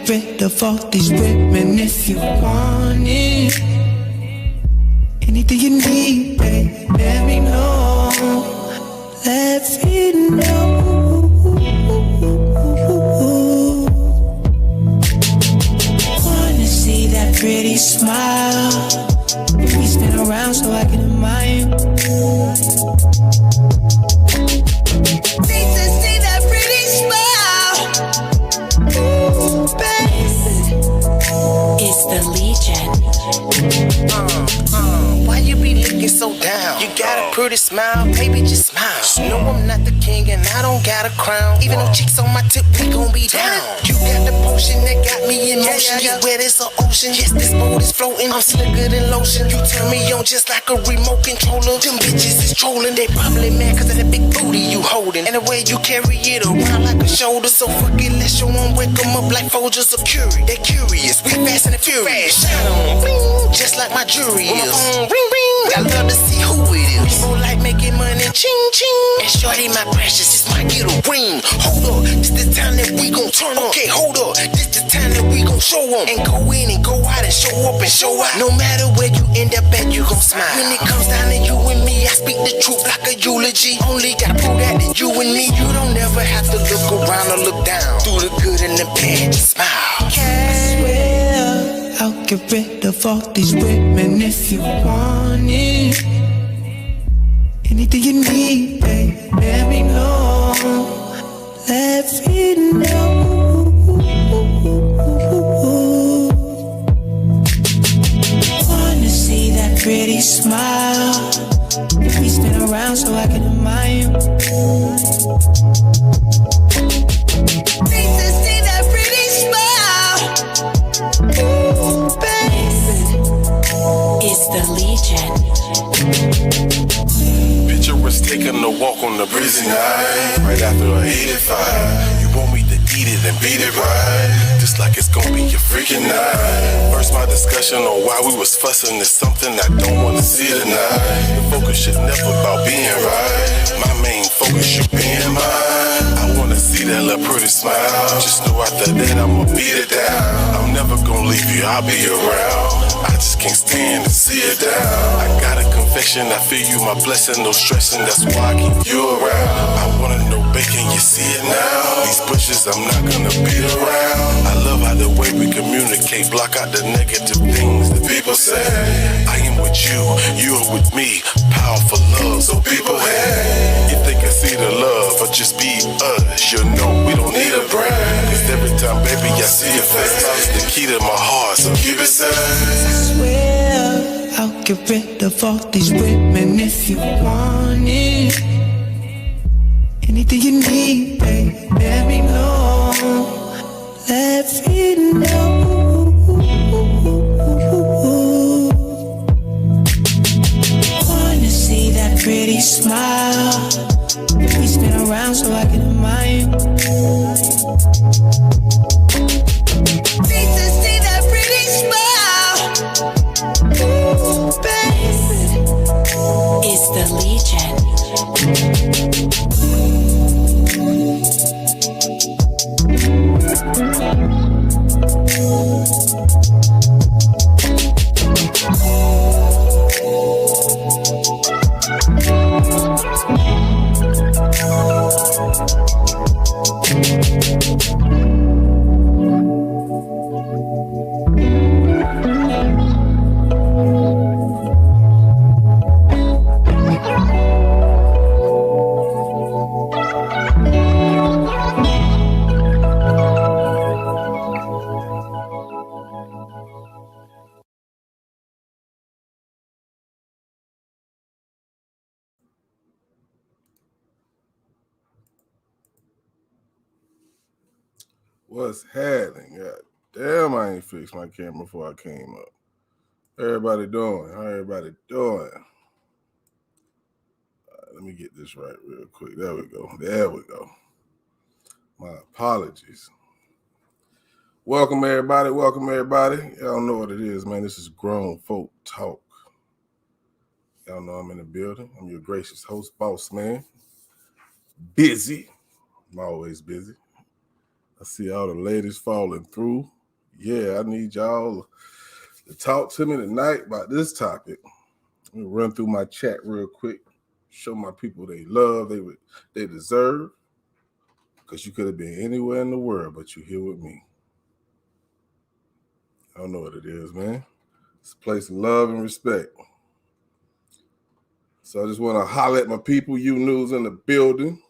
get rid of all these women if you want it. Anything you need, babe, let me know. Let me know. Wanna see that pretty smile. We spin around so I can admire. Need to see that pretty smile. Ooh, baby. It's the Legion. Why you be looking so down? You got a pretty smile, baby, just smile. You know I'm not the king and I don't got a crown. Even though chicks on my tip, we gon' be down. You got the potion that got me in motion. You wet as an ocean. Yes, this boat is floating. I'm slicker than lotion. You turn me on just like a remote controller. Them bitches is trolling. They probably mad cause of that big booty you holding. And the way you carry it around like a shoulder. So fuck it, let's show them, wake them up like Folgers of Curie. They curious, we fast and furious. Shine on, bling, just like my jewelry is. Ring, ring, I love to see who it is. People like making money, ching, ching. And shorty, my precious, this might get a ring. Hold up, this the time that we gon' turn up. Okay, hold up, this the time that we gon' show up. And go in and go out and show up and show out. No matter where you end up at, you gon' smile. When it comes down to you and me, I speak the truth like a eulogy. Only gotta prove that to you and me. You don't never have to look around or look down. Through the good and the bad, just smile. I swear I'll get rid of all these women if you want it. Anything you need, babe, let me know. Let me know. Wanna see that pretty smile. We spin around so I can admire. Need to see that pretty smile. Ooh, baby. It's the Legion. Picture us taking a walk on the breezy night. Right after a heated fight. You want me to eat it and beat it right. Just like it's gonna be your freaking night. First my discussion on why we was fussing is something I don't wanna see tonight. The focus should never about being right. My main focus should be in mine. I wanna see that little pretty smile. Just know after that I'ma beat it down. I'm never gonna leave you, I'll be around. I just can't stand to see it down. I got a confession, I feel you my blessing, no stressing, that's why I keep you around. I wanna know, babe, can you see it now? These bushes I'm not gonna beat around. I love how the way we communicate, block out the negative things that people say. I am with you, you are with me, powerful love, so people hate. If they can see the love, or just be us, you'll know we don't need a brand. Cause every time, baby, I see your face, it's the key to my heart, so keep it safe. I swear I'll get rid of all these women if you want it. Anything you need, babe, let me know. Let me know. Wanna see that pretty smile. We spin around so I can admire. Need to see that pretty smile. Ooh, baby. It's the Legion. What's happening? God damn, I ain't fixed my camera before I came up. Everybody doing? How everybody doing? Let me get this right real quick. There we go. There we go. My apologies. Welcome, everybody. Welcome, everybody. Y'all know what it is, man. This is Grown Folk Talk. Y'all know I'm in the building. I'm your gracious host, Boss Man. Busy. I'm always busy. I see all the ladies falling through. Yeah, I need y'all to talk to me tonight about this topic. I'm gonna run through my chat real quick, show my people they love, they deserve, because you could have been anywhere in the world, but you're here with me. I don't know what it is, man. It's a place of love and respect. So I just want to holler at my people. You News in the building.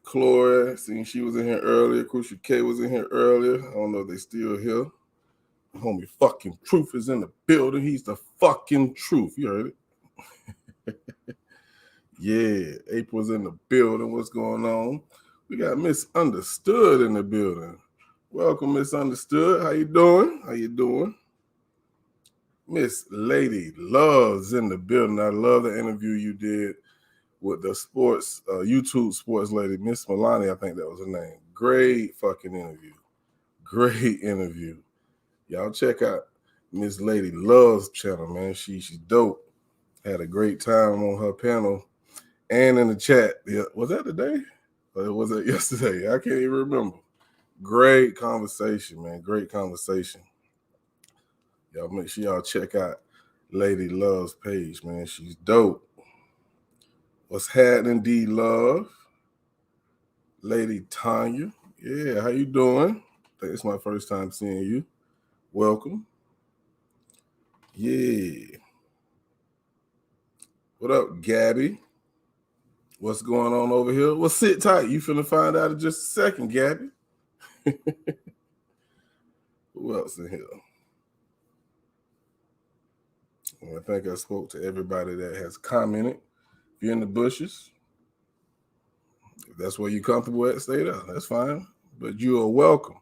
Chloe, seen she was in here earlier. Crucial K was in here earlier. I don't know if they still here. Homie fucking Truth is in the building. He's the fucking truth. You heard it? Yeah, April's in the building. What's going on? We got Misunderstood in the building. Welcome, Misunderstood. How you doing? How you doing? Miss Lady Love's in the building. I love the interview you did with the sports, YouTube sports lady, Miss Milani, I think that was her name. Great fucking interview. Great interview. Y'all check out Miss Lady Love's channel, man. She's dope. Had a great time on her panel and in the chat. Yeah, was that today? Or was that yesterday? I can't even remember. Great conversation, man. Great conversation. Y'all make sure y'all check out Lady Love's page, man. She's dope. What's happening, D Love? Lady Tanya. Yeah, how you doing? I think it's my first time seeing you. Welcome. Yeah. What up, Gabby? What's going on over here? Well, sit tight. You finna find out in just a second, Gabby. Who else in here? Well, I think I spoke to everybody that has commented. If you're in the bushes, if that's where you're comfortable at, stay there. That's fine. But you are welcome.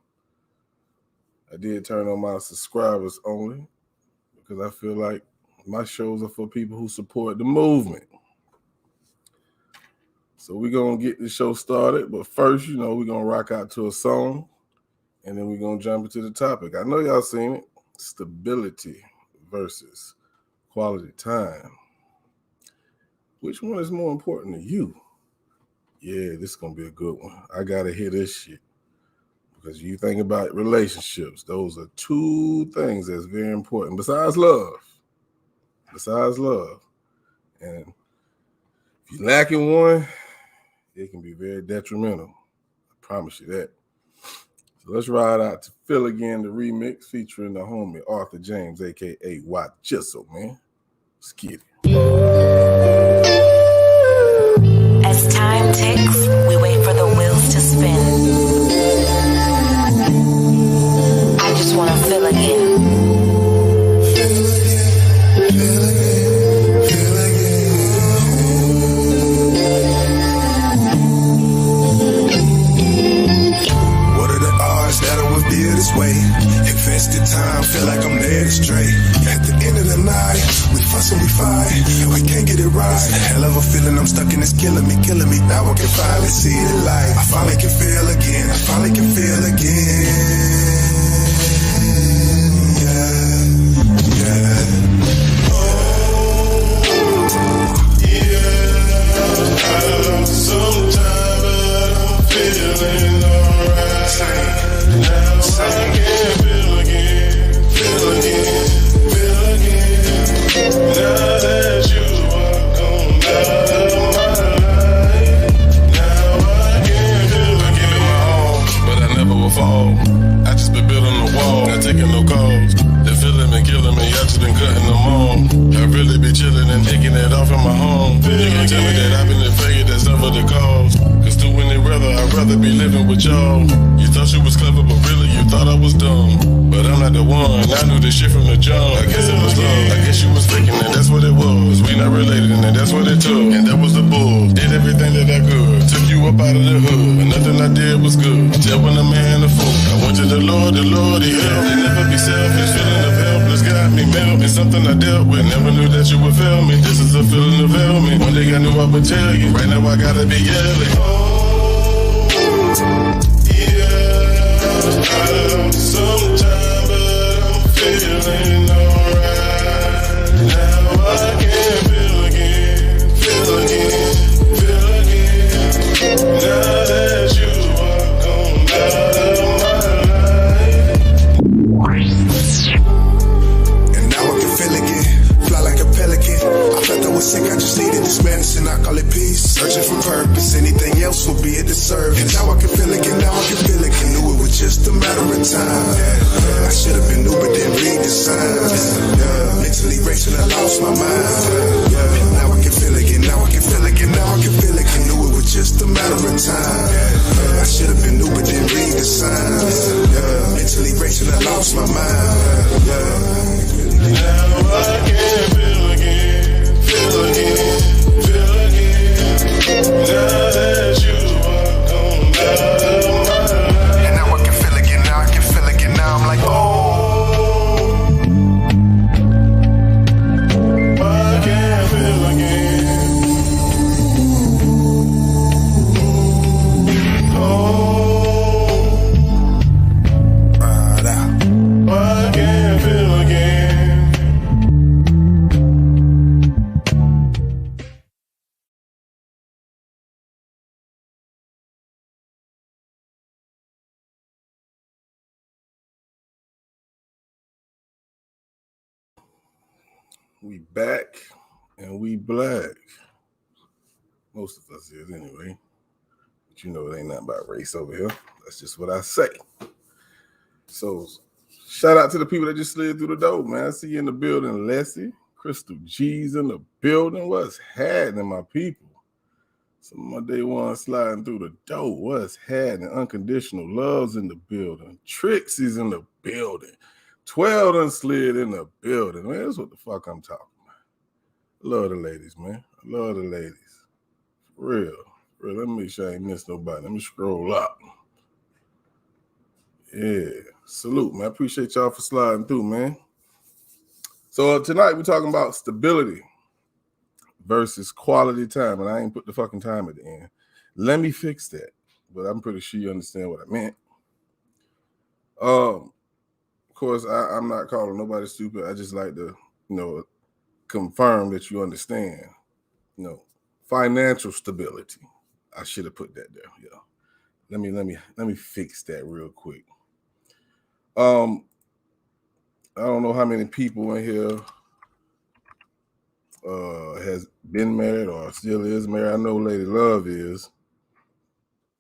I did turn on my subscribers only because I feel like my shows are for people who support the movement. So we're going to get the show started. But first, we're going to rock out to a song. And then we're going to jump into the topic. I know y'all seen it. Stability versus quality time. Which one is more important to you? Yeah, this is going to be a good one. I got to hear this shit. Because you think about relationships. Those are two things that's very important. Besides love. And if you're lacking one, it can be very detrimental. I promise you that. So let's ride out to Feel Again, the remix featuring the homie Arthur James, a.k.a. Watt Chisel, man. Let's get it. As time ticks, we wait for the wheels to spin. I just want to feel again. This way, invested time, feel like I'm led astray. At the end of the night, we fuss and we fight, and we can't get it right. It's a hell of a feeling, I'm stuck in this, killing me. Now I can finally see the light. I finally can feel again. Yeah. Sometimes I'm feeling alright. I can feel again. Now that you are gone out of my life, now I can feel again. My own, but I never will fall. I just been building a wall, not taking no calls. The feeling been killing me, I just been cutting them on. I really be chilling and taking it off in my home. You can tell me that I've been a failure, that's never the cause. Cause to any rather, I'd rather be living with y'all. You thought you was clever, but really you thought I was dumb. But I'm not the one, I knew this shit from the jump. I guess it was love, I guess you was faking and that's what it was. We not related and that's what it took. And that was the bull, did everything that I could. Took you up out of the hood, and nothing I did was good. Tell when a man a fool, I went to the Lord, he helped me. Never be selfish, feeling of helpless got me melt. It's something I dealt with, never knew that you would fail me. This is a feeling of help me. One day I knew I would tell you, right now I gotta be yelling. Sometimes, but I'm feeling alright. Now I can feel again. Now that you are gone out of my life. lost my mind. Yeah. Now I can feel again, now I can feel again, now I can feel again. Knew it was just a matter of time. I should have been new, but didn't read the signs. Mentally racing, I lost my mind. Now I can feel again, feel again, feel again. Now that you are gone out of my life. And now I can feel again, now I can feel again. Now I'm like, oh. I can feel again. Oh, I can feel again. We back and we black. Most of us is anyway. But you know it ain't nothing about race over here. That's just what I say. So shout out to the people that just slid through the door, man. I see you in the building, Leslie. Crystal G's in the building. What's happening, my people? Some of my day one sliding through the door. What's happening? Unconditional Love's in the building. Trixie's in the building. 12 done slid in the building. Man, that's what the fuck I'm talking about. I love the ladies, man. I love the ladies. For real. For real. Let me make sure I ain't miss nobody. Let me scroll up. Yeah. Salute, man. I appreciate y'all for sliding through, man. So tonight we're talking about stability versus quality time. And I ain't put the fucking time at the end. Let me fix that. But I'm pretty sure you understand what I meant. Of course, I'm not calling nobody stupid. I just like to, confirm that you understand, financial stability. I should have put that there. Yeah. Let me fix that real quick. I don't know how many people in here has been married or still is married. I know Lady Love is.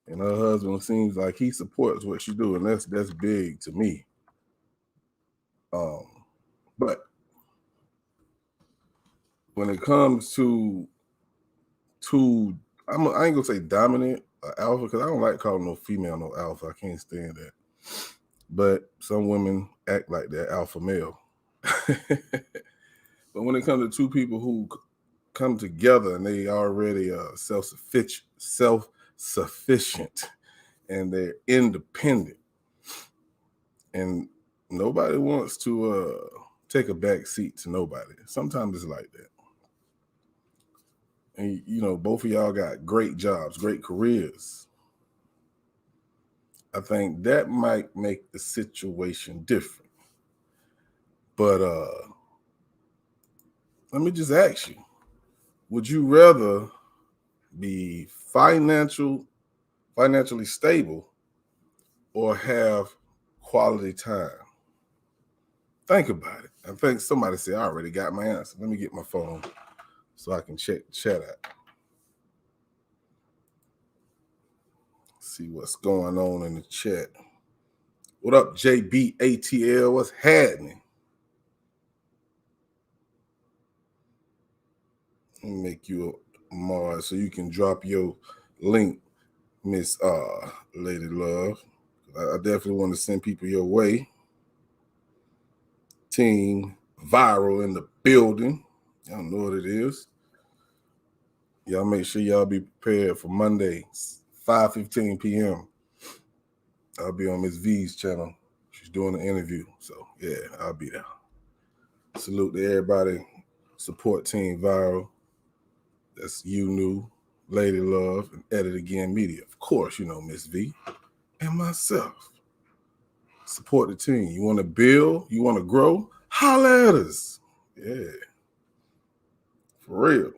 And her husband seems like he supports what she do, and that's big to me. But when it comes to I ain't gonna say dominant or alpha, because I don't like calling no female no alpha. I can't stand that. But some women act like they're alpha male. But when it comes to two people who come together and they already self-sufficient and they're independent, and nobody wants to take a back seat to nobody. Sometimes it's like that. And, both of y'all got great jobs, great careers. I think that might make the situation different. But let me just ask you, would you rather be financially stable or have quality time? Think about it. I think somebody said, I already got my answer. Let me get my phone so I can check the chat out. See what's going on in the chat. What up, JBATL? What's happening? Let me make you a mod so you can drop your link, Miss Lady Love. I definitely want to send people your way. Team Viral in the building. Y'all know what it is. Y'all make sure y'all be prepared for Monday, 5:15 p.m. I'll be on Miss V's channel. She's doing an interview. So, yeah, I'll be there. Salute to everybody. Support Team Viral. That's You Lady Love, and Edit Again Media. Of course, Miss V and myself. Support the team. You want to build? You want to grow? Holla at us. Yeah. For real.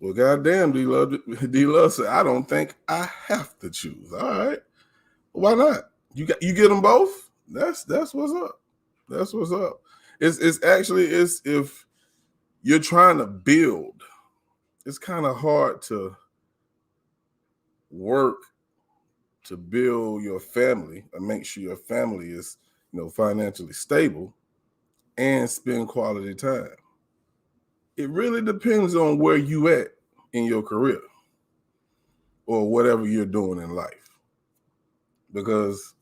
Well, goddamn, D-Love said, I don't think I have to choose. All right. Why not? You get them both? That's what's up. That's what's up. It's actually if you're trying to build, it's kind of hard to work to build your family and make sure your family is financially stable and spend quality time? It really depends on where you at in your career or whatever you're doing in life. Because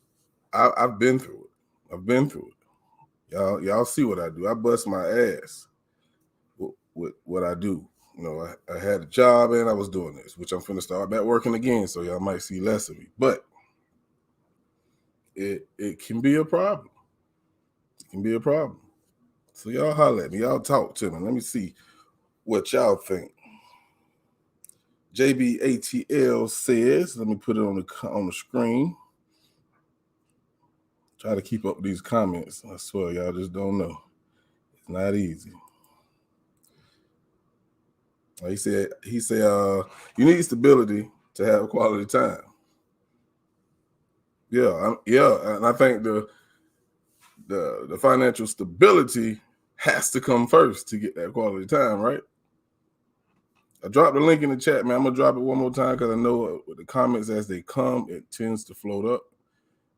I've been through it. I've been through it. Y'all see what I do. I bust my ass with what I do. I had a job and I was doing this, which I'm finna start back working again, so y'all might see less of me. But it can be a problem. It can be a problem. So y'all holler at me. Y'all talk to me. Let me see what y'all think. JBATL says, let me put it on the screen. Try to keep up with these comments. I swear, y'all just don't know. It's not easy. He said, you need stability to have quality time. Yeah, and I think the financial stability has to come first to get that quality time, right? I dropped the link in the chat, man. I'm gonna drop it one more time because I know with the comments as they come, it tends to float up,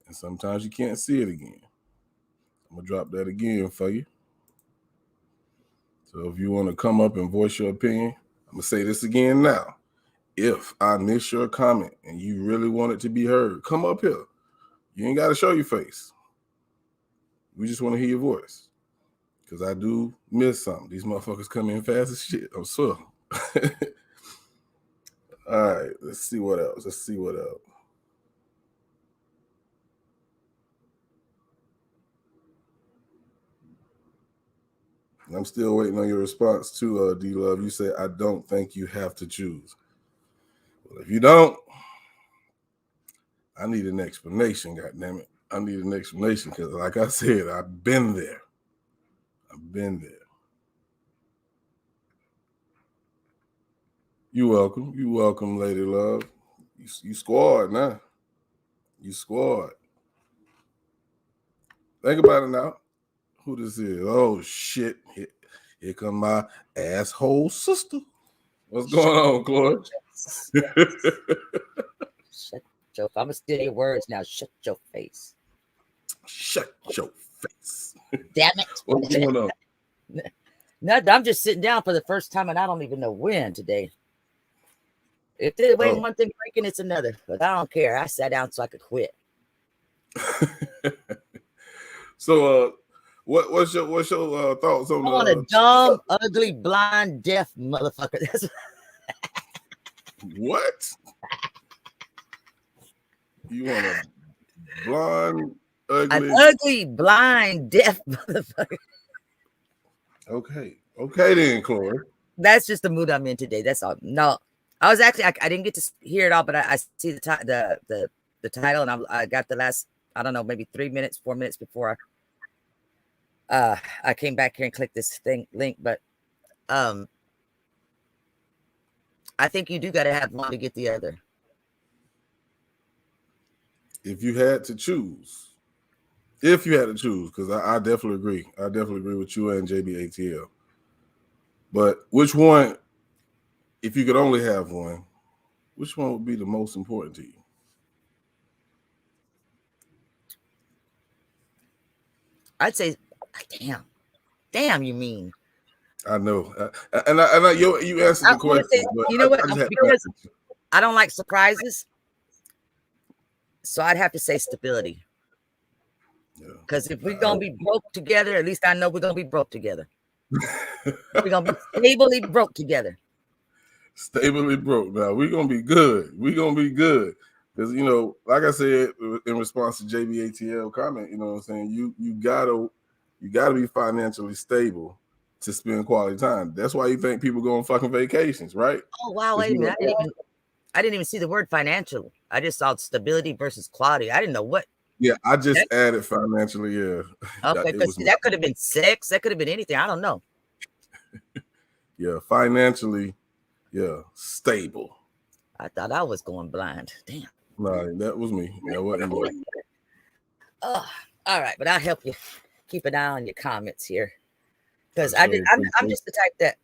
and sometimes you can't see it again. I'm gonna drop that again for you. So if you want to come up and voice your opinion, I'm gonna say this again now. If I miss your comment and you really want it to be heard, come up here. You ain't got to show your face. We just want to hear your voice. Because I do miss something. These motherfuckers come in fast as shit. I'm sure. All right, let's see what else. I'm still waiting on your response to D-Love. You say, I don't think you have to choose. Well, if you don't, I need an explanation, goddammit. I need an explanation because, like I said, I've been there. You welcome, Lady Love. You squad now. You squad. Think about it now. Who this is? Oh shit! Here come my asshole sister. What's going on, Chloe? Shut your. I'm gonna steal your words now. Shut your face. Shut your face. Damn it! What's going on? No, I'm just sitting down for the first time, and I don't even know when today. If there ain't one thing breaking, it's another. But I don't care. I sat down so I could quit. So, what's your thoughts on a dumb, ugly, blind, deaf motherfucker? That's what? You want a blonde, ugly, an ugly, blind, deaf motherfucker? Okay then, Chloe. That's just the mood I'm in today. That's all. No, I was actually I didn't get to hear it all, but I see the title, and I got the last, I don't know, maybe 4 minutes before I came back here and clicked this link. But I think you do got to have one to get the other. If you had to choose, because I definitely agree. I definitely agree with you and JBATL. But which one, if you could only have one, which one would be the most important to you? I'd say, damn, you mean? I know, and I you answered the question. Say, you know what? Because I don't like surprises, so I'd have to say stability. Because if we're gonna be broke together, at least I know we're gonna be broke together. We're gonna be stably broke together. Stably broke. Now we're gonna be good. Because like I said in response to JBATL comment, you know what I'm saying? You gotta be financially stable to spend quality time. That's why you think people go on fucking vacations, right? Oh wow, wait a minute. I didn't even see the word financial. I just saw stability versus quality. I didn't know what. Yeah, I just added financially, yeah. Okay, because that could have been sex, that could have been anything. I don't know. Yeah, financially, yeah, stable. I thought I was going blind. Damn. No, that was me. That wasn't me. Oh, all right, but I'll help you keep an eye on your comments here. Because I'm just the type that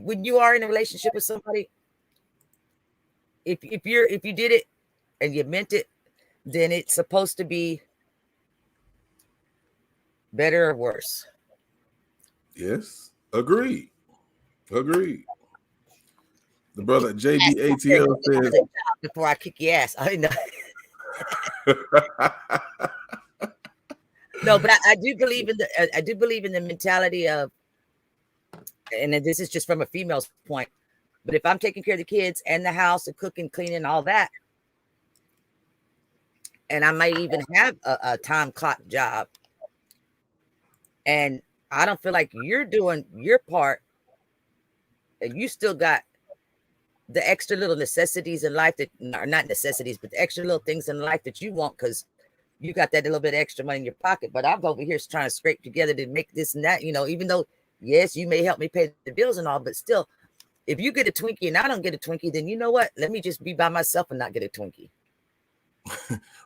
when you are in a relationship with somebody, if you did it and you meant it, then it's supposed to be better or worse? Yes, agreed. The brother JBATL says before I kick your ass. I know. No, but I do believe in the mentality of, and this is just from a female's point, but if I'm taking care of the kids and the house and cooking, cleaning, all that, and I might even have a time clock job, and I don't feel like you're doing your part, and you still got the extra little necessities in life that are not necessities, but the extra little things in life that you want because you got that little bit extra money in your pocket. But I'm over here trying to scrape together to make this and that, even though, yes, you may help me pay the bills and all, but still, if you get a Twinkie and I don't get a Twinkie, then you know what? Let me just be by myself and not get a Twinkie.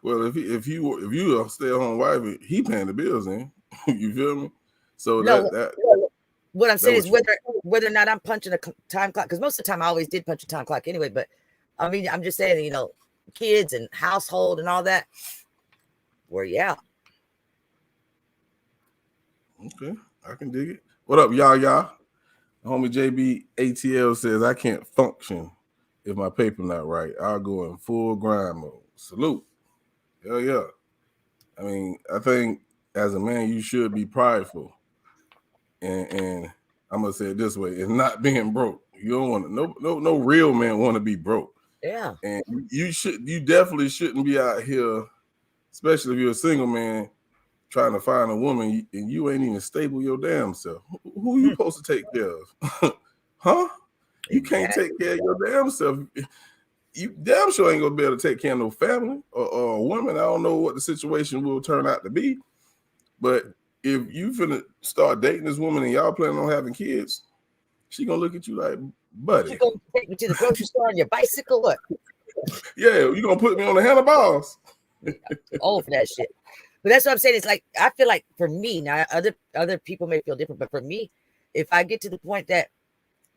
Well, if you a stay-at-home wife, he paying the bills, then you feel me? So what I'm saying is whether or not I'm punching a time clock, because most of the time I always did punch a time clock anyway. But I mean, I'm just saying, kids and household and all that. Where you at? Okay, I can dig it. What up, y'all? Homie JBATL says I can't function if my paper not right. I'll go in full grind mode. Salute. Hell yeah. I mean, I think as a man, you should be prideful. And I'm gonna say it this way: it's not being broke. You don't want to. No real man want to be broke. Yeah. And you definitely shouldn't be out here, especially if you're a single man, trying to find a woman and you ain't even stable your damn self. Who you supposed to take care of? Huh? You can't take care of your damn self. You damn sure ain't gonna be able to take care of no family or a woman. I don't know what the situation will turn out to be, but if you finna start dating this woman and y'all planning on having kids, she gonna look at you like, buddy. You gonna take me to the grocery store on your bicycle? What? Yeah, you gonna put me on the handlebars? Oh, for that shit. But that's what I'm saying. It's like, I feel like for me, now other people may feel different, but for me, if I get to the point that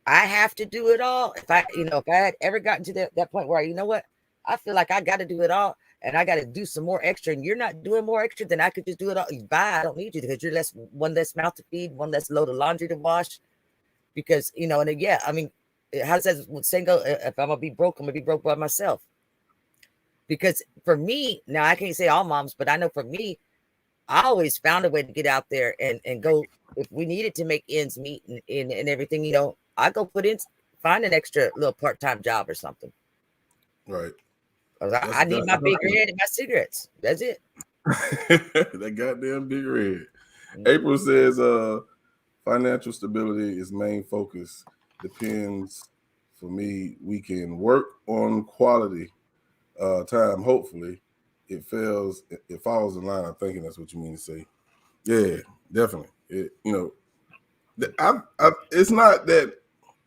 I have to do it all, if I had ever gotten to that point where, I feel like I got to do it all and I got to do some more extra and you're not doing more extra, then I could just do it all. Bye, I don't need you because you're one less mouth to feed, one less load of laundry to wash. Because, and yeah, I mean, how does that saying go? If I'm going to be broke, I'm going to be broke by myself. Because for me, now I can't say all moms, but I know for me, I always found a way to get out there and go. If we needed to make ends meet and everything, I go find an extra little part-time job or something. Right. I need my big red and my cigarettes. That's it. That goddamn big red. April says, financial stability is main focus. Depends. For me, we can work on quality time. Hopefully, it falls in line. I'm thinking that's what you mean to say. Yeah, definitely. It's not that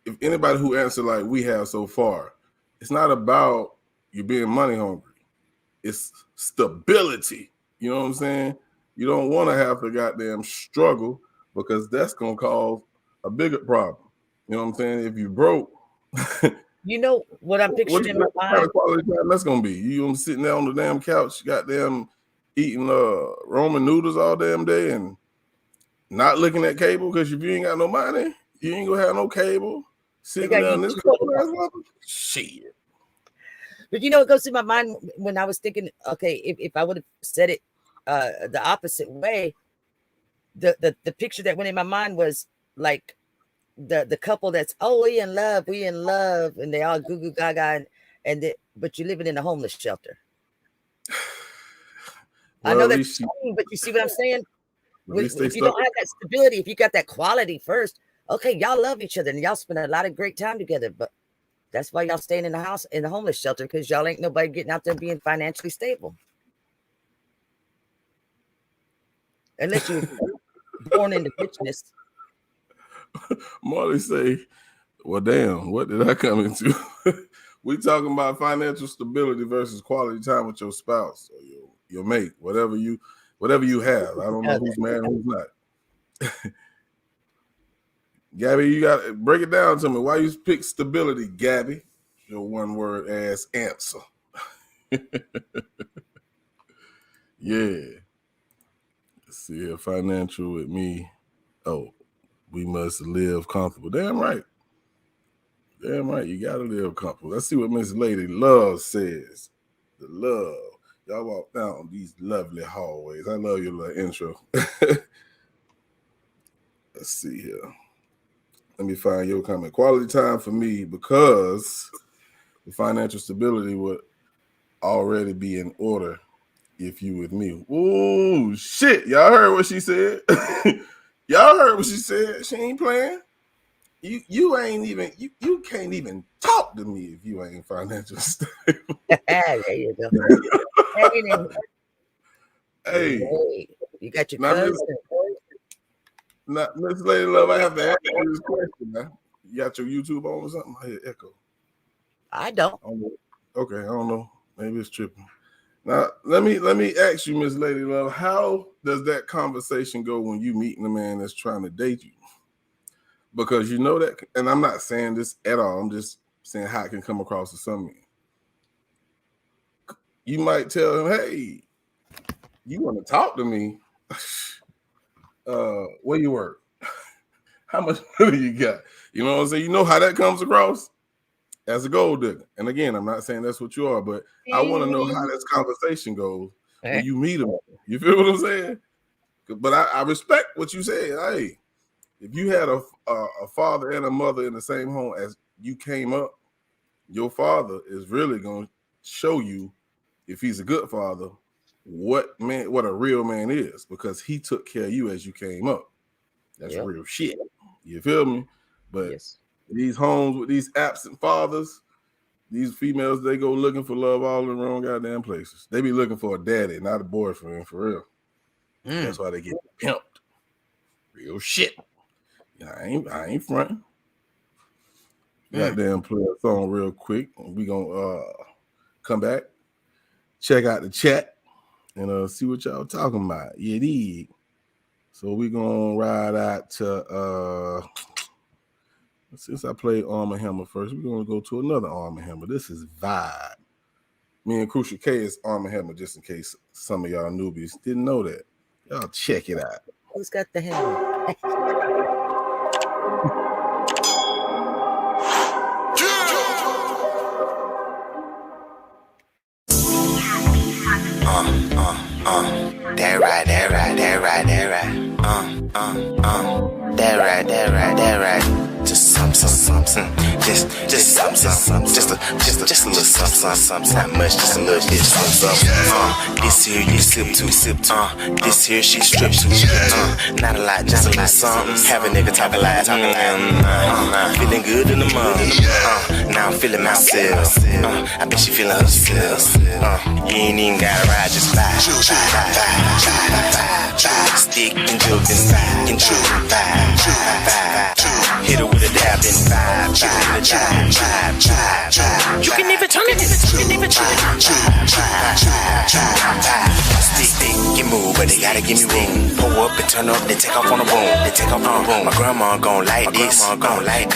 if anybody who answered like we have so far, it's not about you being money hungry. It's stability. You know what I'm saying? You don't want to have to goddamn struggle because that's gonna cause a bigger problem. You know what I'm saying? If you broke, you know what I'm picturing in my mind. What kind of quality time that's gonna be? You sitting there on the damn couch, goddamn eating Roman noodles all damn day and not looking at cable because if you ain't got no money, you ain't gonna have no cable. Sitting down this shit. But it goes through my mind when I was thinking, okay, if I would have said it the opposite way, the picture that went in my mind was like the couple that's we in love, and they all goo goo gaga, but you're living in a homeless shelter. Well, I know that's funny, but you see what I'm saying? If you don't have that stability, if you got that quality first, okay, y'all love each other and y'all spend a lot of great time together, but that's why y'all staying in the house, in the homeless shelter, because y'all ain't nobody getting out there and being financially stable. Unless you're born into richness. Marley say, well, damn, what did I come into? We talking about financial stability versus quality time with your spouse or your mate, whatever you have. I don't know who's married and who's not. Gabby, you got to break it down to me. Why you pick stability, Gabby? Your one word ass answer. Yeah. Let's see here, financial with me. Oh, we must live comfortable. Damn right. Damn right. You gotta live comfortable. Let's see what Miss Lady Love says. The love. Y'all walk down these lovely hallways. I love your little intro. Let's see here. Let me find your comment. Quality time for me because the financial stability would already be in order if you with me. Ooh, shit. Y'all heard what she said? Y'all heard what she said? She ain't playing. You ain't even, you can't even talk to me if you ain't financially stable. There you go. Hey, you got your cousin. Now, Miss Lady Love, I have to ask you this question, man. You got your YouTube on or something? I hear echo. I don't. Okay, I don't know. Maybe it's tripping. Now, let me ask you, Miss Lady Love, how does that conversation go when you meeting a man that's trying to date you? Because you know that, and I'm not saying this at all. I'm just saying how it can come across to some men. You might tell him, hey, you want to talk to me? Where you work? How much money you got? You know what I'm saying? You know how that comes across? As a gold digger. And again, I'm not saying that's what you are, but I want to know how this conversation goes when you meet him. You feel what I'm saying? But I respect what you said. Hey, if you had a father and a mother in the same home as you came up, your father is really going to show you, if he's a good father, what a real man is, because he took care of you as you came up. That's real shit. You feel me? But these homes with these absent fathers, these females, they go looking for love all in the wrong goddamn places. They be looking for a daddy, not a boyfriend, for real. That's why they get pimped. Real shit. I ain't fronting. Goddamn, play a song real quick. We gonna come back, check out the chat, and see what y'all talking about. Yeah, dig. So we gonna ride out to since I played Arm & Hammer first, we're gonna go to another Arm & Hammer. This is Vibe. Me and Crucial K is Arm & Hammer, just in case some of y'all newbies didn't know that. Y'all check it out. Who's got the hammer? That right. That right. Just something. Just a little something. Not much, just a little something. This here you sip to. This here she strip to. Not a lot, just a little something. Have a nigga talk a lot. Feeling good in the morning. Now I'm feeling myself. I bet she feeling herself. You ain't even gotta ride, just vibe. Stick and joke and true. Hit her with a dab and vibe. You can even turn it. Stick and move, but they gotta give me room. Pull up and turn up, then take off on the boom. My grandma gon' like this. It's hot like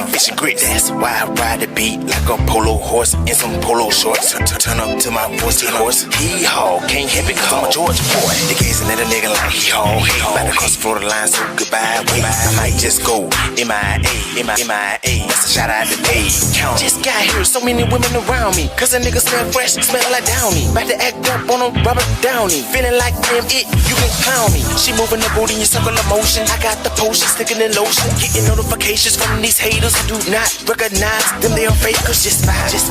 fish and grits. That's why I ride the beat like a polo horse in some polo shorts. Turn up to my voice, hee-haw. Can't help it cause I'm a Georgia boy. They gazing at a nigga like hee-haw. About to cross the Florida line, so goodbye. Wait, I might just go MIA. That's a shout out to Dave. Just got here, so many women around me. Cause a nigga smell fresh, smell like Downey. About to act up on a Robert Downey. Feeling like damn it, you can clown me. She moving the booty in circular motion. I got the potion sticking in lotion. Getting notifications from these haters who do not recognize them, they are fakers. Just vibe, let's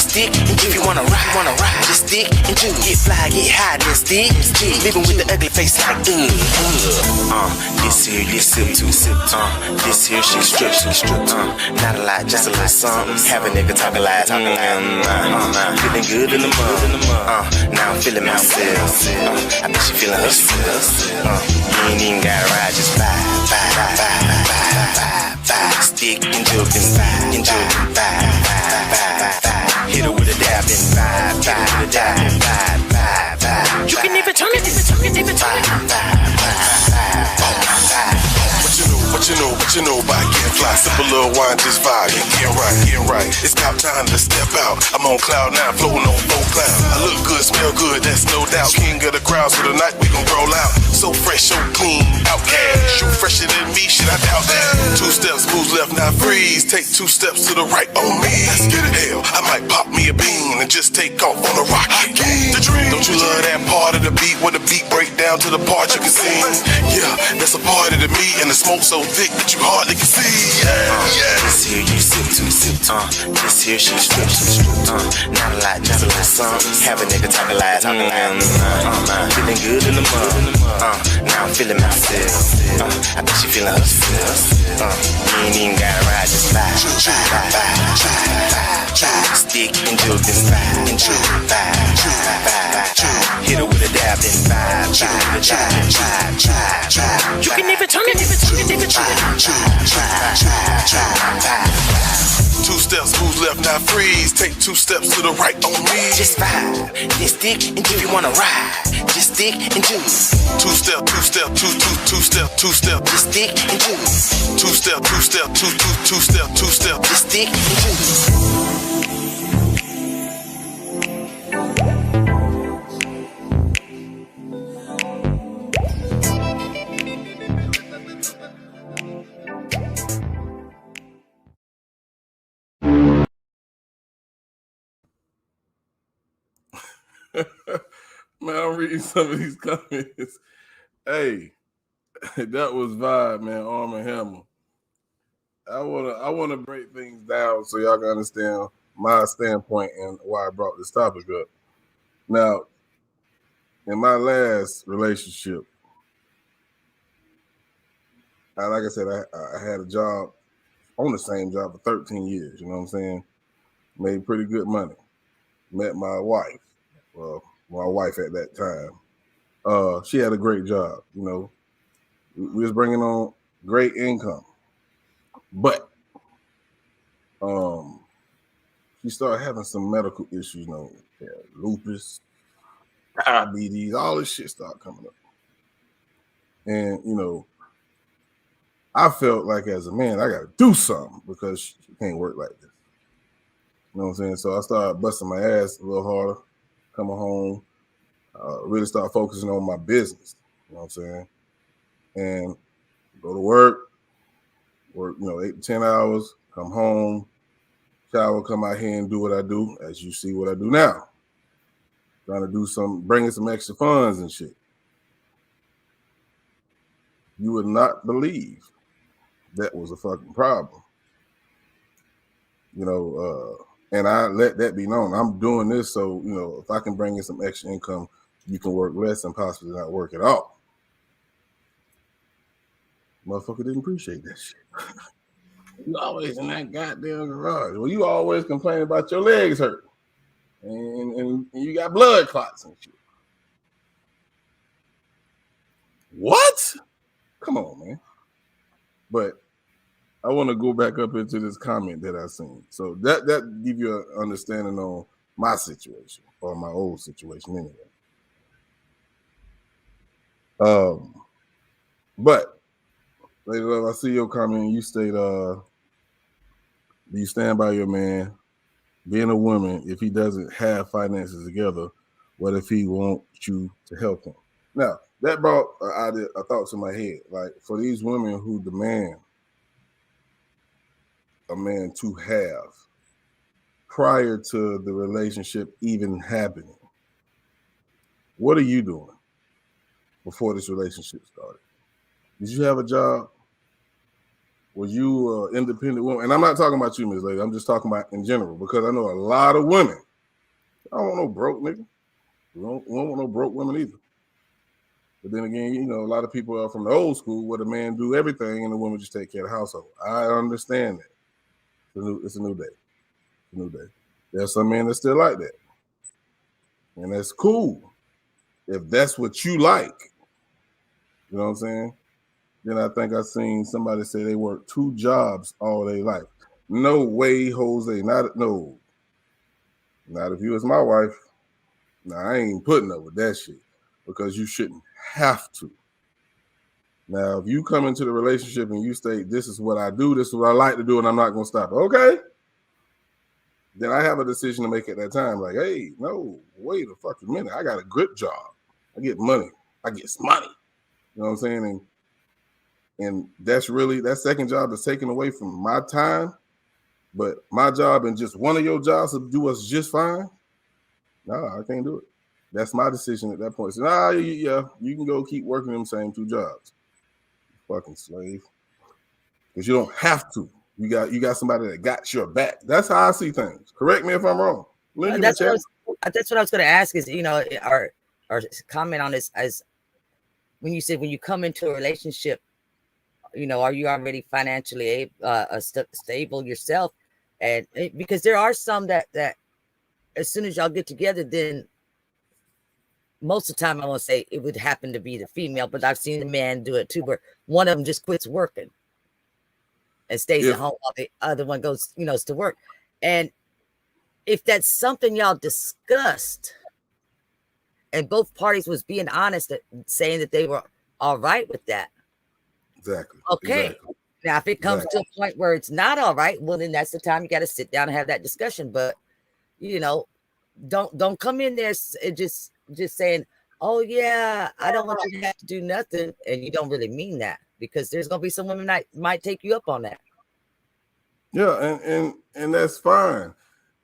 stick. And if you wanna ride, just stick and do. Get fly, get high, then stick. Living with the ugly face like this here, you sip to. This here, she strip. Not a lot, just a little something. Have a nigga talk a lot. Feeling good in the mud. Now I'm feeling myself. I bet she feeling herself. You ain't even gotta ride, just vibe. Stick and joke and vibe. Hit her with a dab and vibe. You can even turn it. What you know about getting fly? Sip a little wine, just vibe. Get right. It's about time to step out. I'm on cloud 9, floating on 4 clouds. I look good, smell good, that's no doubt. King of the crowd, so tonight we gon' roll out. So fresh, so clean, outcast. You fresher than me, shit, I doubt that. 2 steps, moves left, now freeze. Take 2 steps to the right on me. Let's get it. Hell, I might pop me a bean and just take off on a rocket. The dream. Don't you love that part of the beat when the beat break down to the part you can sing? Yeah, that's a part of the meat and the smoke so thick that you hardly can see. This here you sip to sip. This here she strip to. Not a lot, just a little something. Have a nigga talking lies, feeling good in the mud. Now I'm feeling myself. I think she feeling herself. You ain't even gotta ride, just vibe. Stick and jug, then vibe. Hit her with a dab, then vibe. You can even turn it, Two steps, moves left, now freeze. Take 2 steps to the right on me. just vibe. Then stick and if you wanna ride, just stick and juice. 2 step, 2 step, 2 step, 2 step. Just stick and juice. 2 step, 2 step, 2 step, 2 step. Just stick and juice. Man, I'm reading some of these comments. Hey, that was vibe, man. Arm and Hammer. I wanna break things down so y'all can understand my standpoint and why I brought this topic up. Now, in my last relationship, like I said, I had a job on the same job for 13 years. You know what I'm saying? Made pretty good money. Met my wife. Well, my wife at that time. She had a great job. You know, we was bringing on great income, but she started having some medical issues. You know, lupus, diabetes, all this shit started coming up, and you know, I felt like as a man, I got to do something because she can't work like this. You know what I'm saying? So I started busting my ass a little harder, coming home, really start focusing on my business. You know what I'm saying? And go to work, you know, 8 to 10 hours, come home, shower, come out here and do what I do, as you see what I do now. Trying to do bringing some extra funds and shit. You would not believe that was a fucking problem. You know, and I let that be known. I'm doing this so, you know, if I can bring in some extra income, you can work less and possibly not work at all. Motherfucker didn't appreciate that shit. You always in that goddamn garage. Well, you always complain about your legs hurt. And you got blood clots and shit. What? Come on, man. But I want to go back up into this comment that I seen. So that give you an understanding on my situation or my old situation anyway. But Lady Love, I see your comment. You state, do you stand by your man? Being a woman, if he doesn't have finances together, what if he wants you to help him? Now, that brought a thought to my head. Like, for these women who demand a man to have prior to the relationship even happening, what are you doing before this relationship started? Did you have a job? Were you an independent woman? And I'm not talking about you, Ms. Lady. I'm just talking about in general, because I know a lot of women. I don't want no broke nigga. We don't want no broke women either. But then again, you know, a lot of people are from the old school where the man do everything and the woman just take care of the household. I understand that. It's a new day. It's a new day. There's some men that still like that. And that's cool. If that's what you like, you know what I'm saying? Then I think I seen somebody say they work 2 jobs all their life. No way, Jose. Not if you was my wife. Nah, I ain't putting up with that shit, because you shouldn't have to. Now, if you come into the relationship and you state, this is what I do, this is what I like to do, and I'm not going to stop. Okay. Then I have a decision to make at that time. Like, hey, no, wait a fucking minute. I got a good job. I get money. I get money. You know what I'm saying? And that's really, that second job is taken away from my time. But my job and just one of your jobs to do us just fine. No, I can't do it. That's my decision at that point. So, yeah, you can go keep working them same 2 jobs. Fucking slave. Because you don't have to. You got somebody that got your back. That's how I see things. Correct me if I'm wrong. That's what I was going to ask is, or comment on this as when you said when you come into a relationship, are you already financially stable yourself? And because there are some that as soon as y'all get together, then most of the time I won't say it would happen to be the female, but I've seen the man do it too, where one of them just quits working and stays at home while the other one goes, to work. And if that's something y'all discussed and both parties was being honest at saying that they were all right with that. Exactly. Okay. Exactly. Now, if it comes to a point where it's not all right, well, then that's the time you got to sit down and have that discussion. But, don't come in there and just saying, oh, yeah, I don't want you to have to do nothing. And you don't really mean that, because there's going to be some women that might take you up on that. Yeah, and that's fine.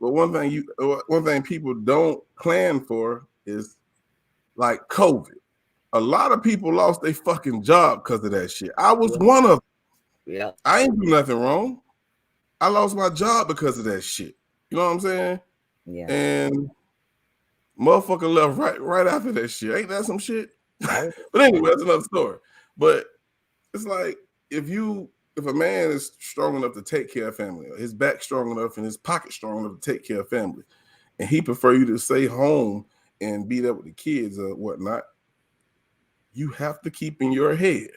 But one thing people don't plan for is like COVID. A lot of people lost their fucking job because of that shit. I was one of them. Yeah. I ain't do nothing wrong. I lost my job because of that shit. You know what I'm saying? Yeah. And motherfucker left right after that shit. Ain't that some shit? But anyway, that's another story. But it's like if a man is strong enough to take care of family, or his back strong enough and his pocket strong enough to take care of family, and he prefer you to stay home and be there with the kids or whatnot, you have to keep in your head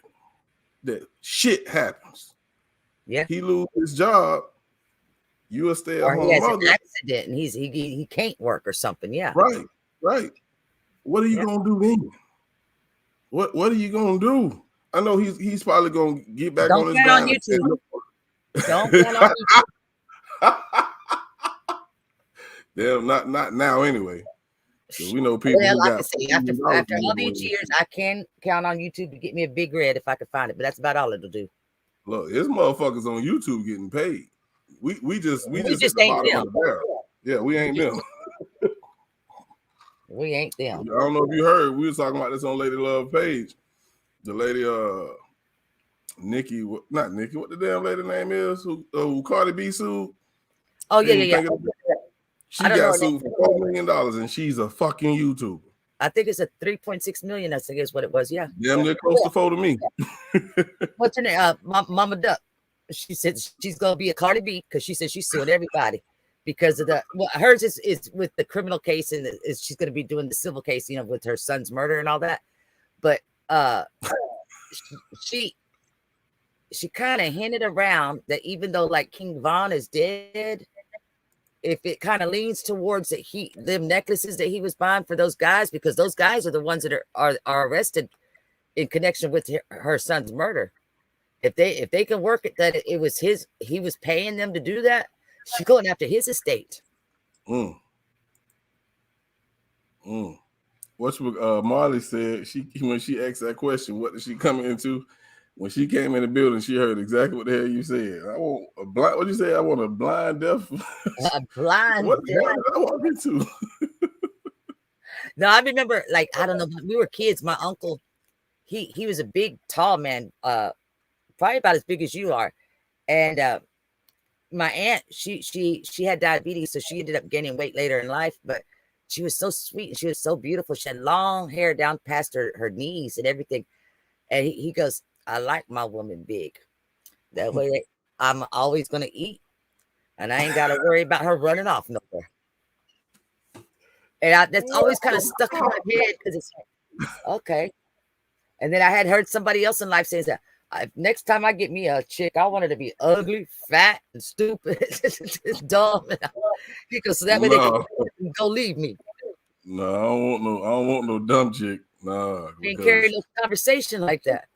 that shit happens. Yeah. He lose his job, you will stay at home. Or he has an accident and he can't work or something. Yeah. Right. What are you gonna do then? What are you gonna do? I know he's probably gonna get back on his on YouTube. Don't get on YouTube. Damn, not now anyway. So we know people. Well, like I say, after all these years, I can count on YouTube to get me a big red if I can find it, but that's about all it'll do. Look, there's motherfuckers on YouTube getting paid. We just ain't them. Yeah, we ain't them. We ain't them. I don't know if you heard, we was talking about this on Lady Love page. The lady, Nikki, not Nikki, what the damn lady name is? Who Cardi B sued? Oh yeah. She got sued for $4 million, and she's a fucking YouTuber. I think it's a 3.6 million. I think is what it was. Yeah, damn near close to 4 to me. What's her name? Mama Duck. She said she's gonna be a Cardi B because she said she sued everybody because of hers is with the criminal case, and she's gonna be doing the civil case, with her son's murder and all that. But she kind of hinted around that even though like King Von is dead, if it kind of leans towards that them necklaces that he was buying for those guys, because those guys are the ones that are arrested in connection with her son's murder. If they can work it that it was he was paying them to do that, she's going after his estate. What's what Marley said, when she asked that question, what did she come into? When she came in the building, she heard exactly what the hell you said. I want a blind. What you say? I want a blind deaf. A blind. What the hell did I walk into? No, I remember. Like I don't know. When we were kids, my uncle, he was a big, tall man, probably about as big as you are, and my aunt, she had diabetes, so she ended up gaining weight later in life, but she was so sweet and she was so beautiful. She had long hair down past her knees and everything. And he goes, I like my woman big. That way I'm always going to eat and I ain't got to worry about her running off nowhere. And that's always kind of stuck in my head because it's okay. And then I had heard somebody else in life saying that next time I get me a chick, I want her to be ugly, fat, and stupid, dumb. He goes, so that way they can go leave me. No, I don't want no dumb chick. Nah, can't carry no conversation like that.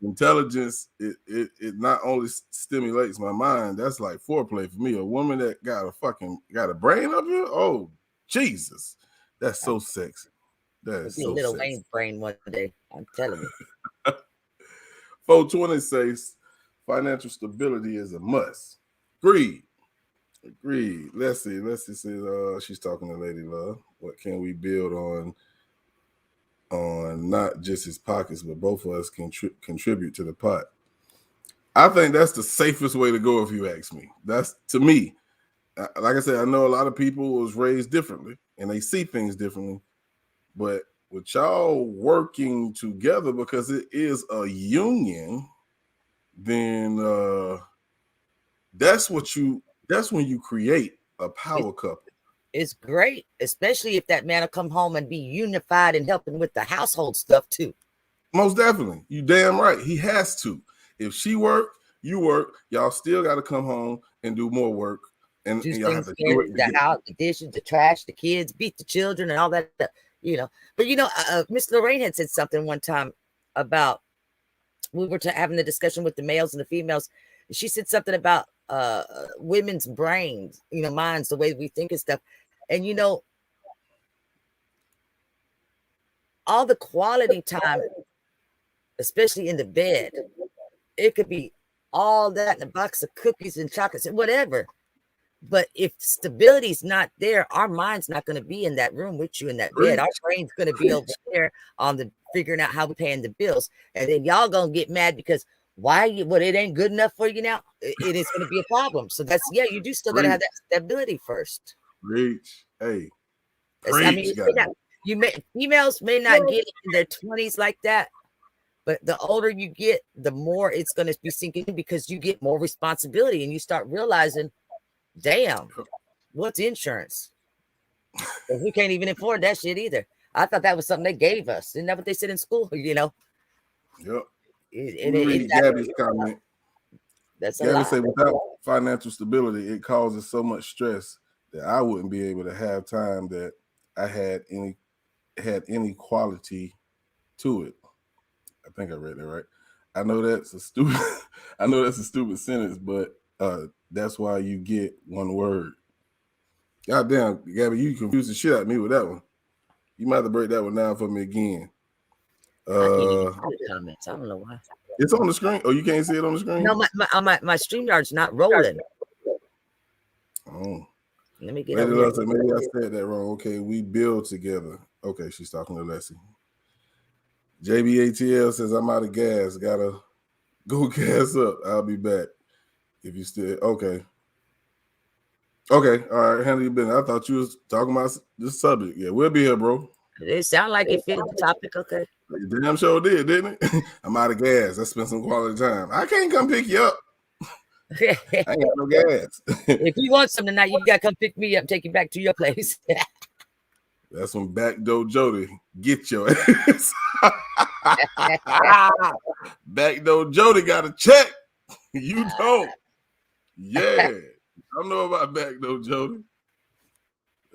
Intelligence, it not only stimulates my mind, that's like foreplay for me. A woman that got a brain up here, oh Jesus, that's so sexy. That's so little sexy. Wayne's brain one day. I'm telling you. 420 says financial stability is a must. Agreed. Leslie says she's talking to Lady Love. What can we build on not just his pockets, but both of us can contribute to the pot? I think that's the safest way to go if you ask me. That's, to me, like I said, I know a lot of people was raised differently and they see things differently, but with y'all working together, because it is a union, then that's when you create a power couple. It's great, especially if that man will come home and be unified and helping with the household stuff too. Most definitely. You damn right. He has to. If she work, you work, y'all still got to come home and do more work. And y'all have to do it the house, the dishes, the trash, the kids, beat the children, and all that stuff, you know. But Miss Lorraine had said something one time about, we were having the discussion with the males and the females. She said something about women's brains, minds, the way we think and stuff. And all the quality time, especially in the bed, it could be all that in a box of cookies and chocolates and whatever. But if stability's not there, our mind's not going to be in that room with you in that bed. Our brain's going to be over there on the figuring out how we're paying the bills. And then y'all going to get mad because it ain't good enough for you now. It is going to be a problem. So that's, you do still got to have that stability first. Reach. Hey. Females may not get it in their 20s like that, but the older you get, the more it's going to be sinking in, because you get more responsibility and you start realizing, damn, what's insurance? We can't even afford that shit either. I thought that was something they gave us. Isn't that what they said in school? Yep. Gabby's comment. That's Gabby say, without financial stability, it causes so much stress that I wouldn't be able to have time that I had any quality to it. I think I read that right. I know that's a stupid sentence, but that's why you get one word. God damn, Gabby, you confused the shit out of me with that one. You might have to break that one down for me again. I can't even see the comments. I don't know why. It's on the screen. Oh, you can't see it on the screen? No, my StreamYard's not rolling. Oh. Let me get maybe I said that wrong. Okay, we build together. Okay, she's talking to Leslie. JBATL says, I'm out of gas. Gotta go gas up. I'll be back. If you still okay. Okay, all right, handle your business. I thought you was talking about this subject. Yeah, we'll be here, bro. It sounded like it fit the topic. Okay. You damn sure did, didn't it? I'm out of gas. Let's spend some quality time. I can't come pick you up. I ain't got no gas. If you want some tonight, you gotta come pick me up, take you back to your place. That's when Backdoor Jody get your ass. Backdoor Jody got a check. You don't. Yeah. I don't know about Backdoor Jody.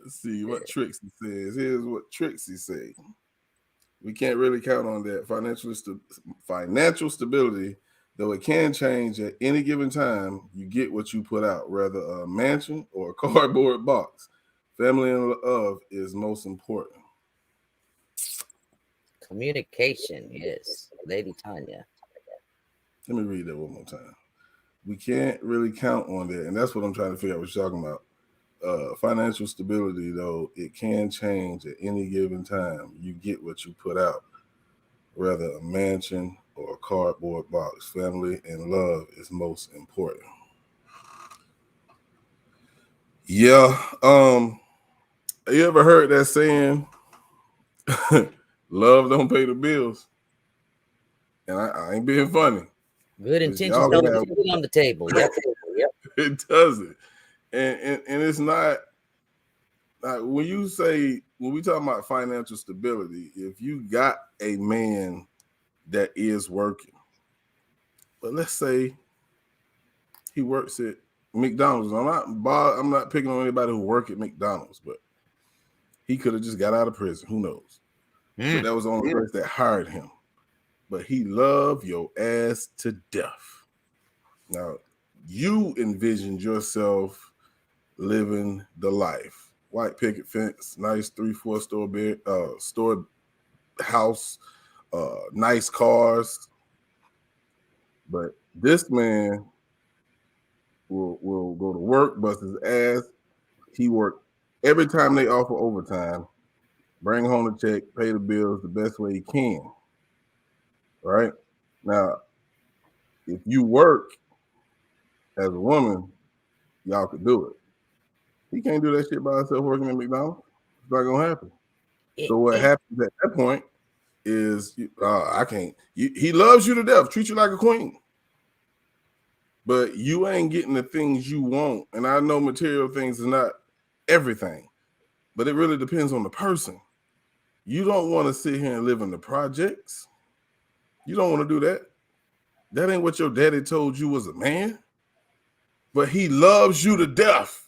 Let's see what Trixie says. Here's what Trixie said. We can't really count on that. Financial stability, though it can change at any given time, you get what you put out, whether a mansion or a cardboard box. Family and love is most important. Communication, yes. Lady Tanya. Let me read that one more time. We can't really count on that. And that's what I'm trying to figure out what you're talking about. Financial stability, though, it can change at any given time. You get what you put out, whether a mansion or a cardboard box. Family and love is most important. Yeah. You ever heard that saying, love don't pay the bills? And I ain't being funny. Good intentions don't put it on the table. Yep. It doesn't. And it's not when we talk about financial stability, if you got a man that is working, but let's say he works at McDonald's. I'm not picking on anybody who work at McDonald's, but he could have just got out of prison. Who knows? But that was the only place that hired him. But he loved your ass to death. Now, you envisioned yourself living the life. White picket fence, nice 3-4 store house, nice cars. But this man will go to work, bust his ass. He worked every time they offer overtime, bring home the check, pay the bills the best way he can. Right? Now, if you work as a woman, y'all could do it. He can't do that shit by himself working at McDonald's. It's not gonna happen. So what happens at that point is, I can't. He loves you to death, treat you like a queen, but you ain't getting the things you want. And I know material things is not everything, but it really depends on the person. You don't want to sit here and live in the projects. You don't want to do that. That ain't what your daddy told you was a man. But he loves you to death.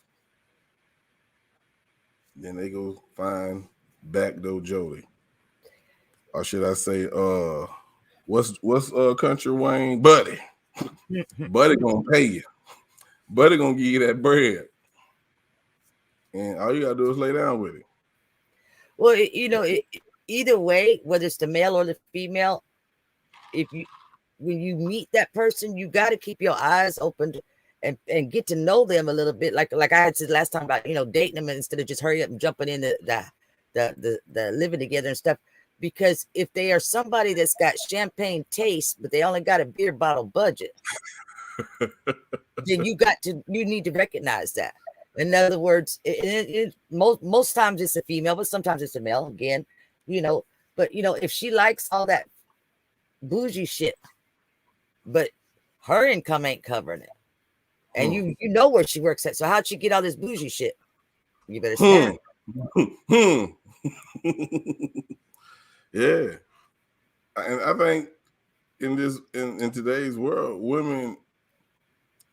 Then they go find Backdoor Jody. Or should I say, what's Country Wayne? Buddy. Buddy gonna pay you. Buddy gonna give you that bread. And all you gotta do is lay down with it. Well, either way, whether it's the male or the female, when you meet that person, you got to keep your eyes open and get to know them a little bit. Like I had said last time about dating them instead of just hurry up and jumping in the living together and stuff. Because if they are somebody that's got champagne taste, but they only got a beer bottle budget, then you need to recognize that. In other words, most times it's a female, but sometimes it's a male again, but if she likes all that bougie shit, but her income ain't covering it, and you know where she works at, so how'd she get all this bougie shit? You better snap. Yeah. And I think in today's world, women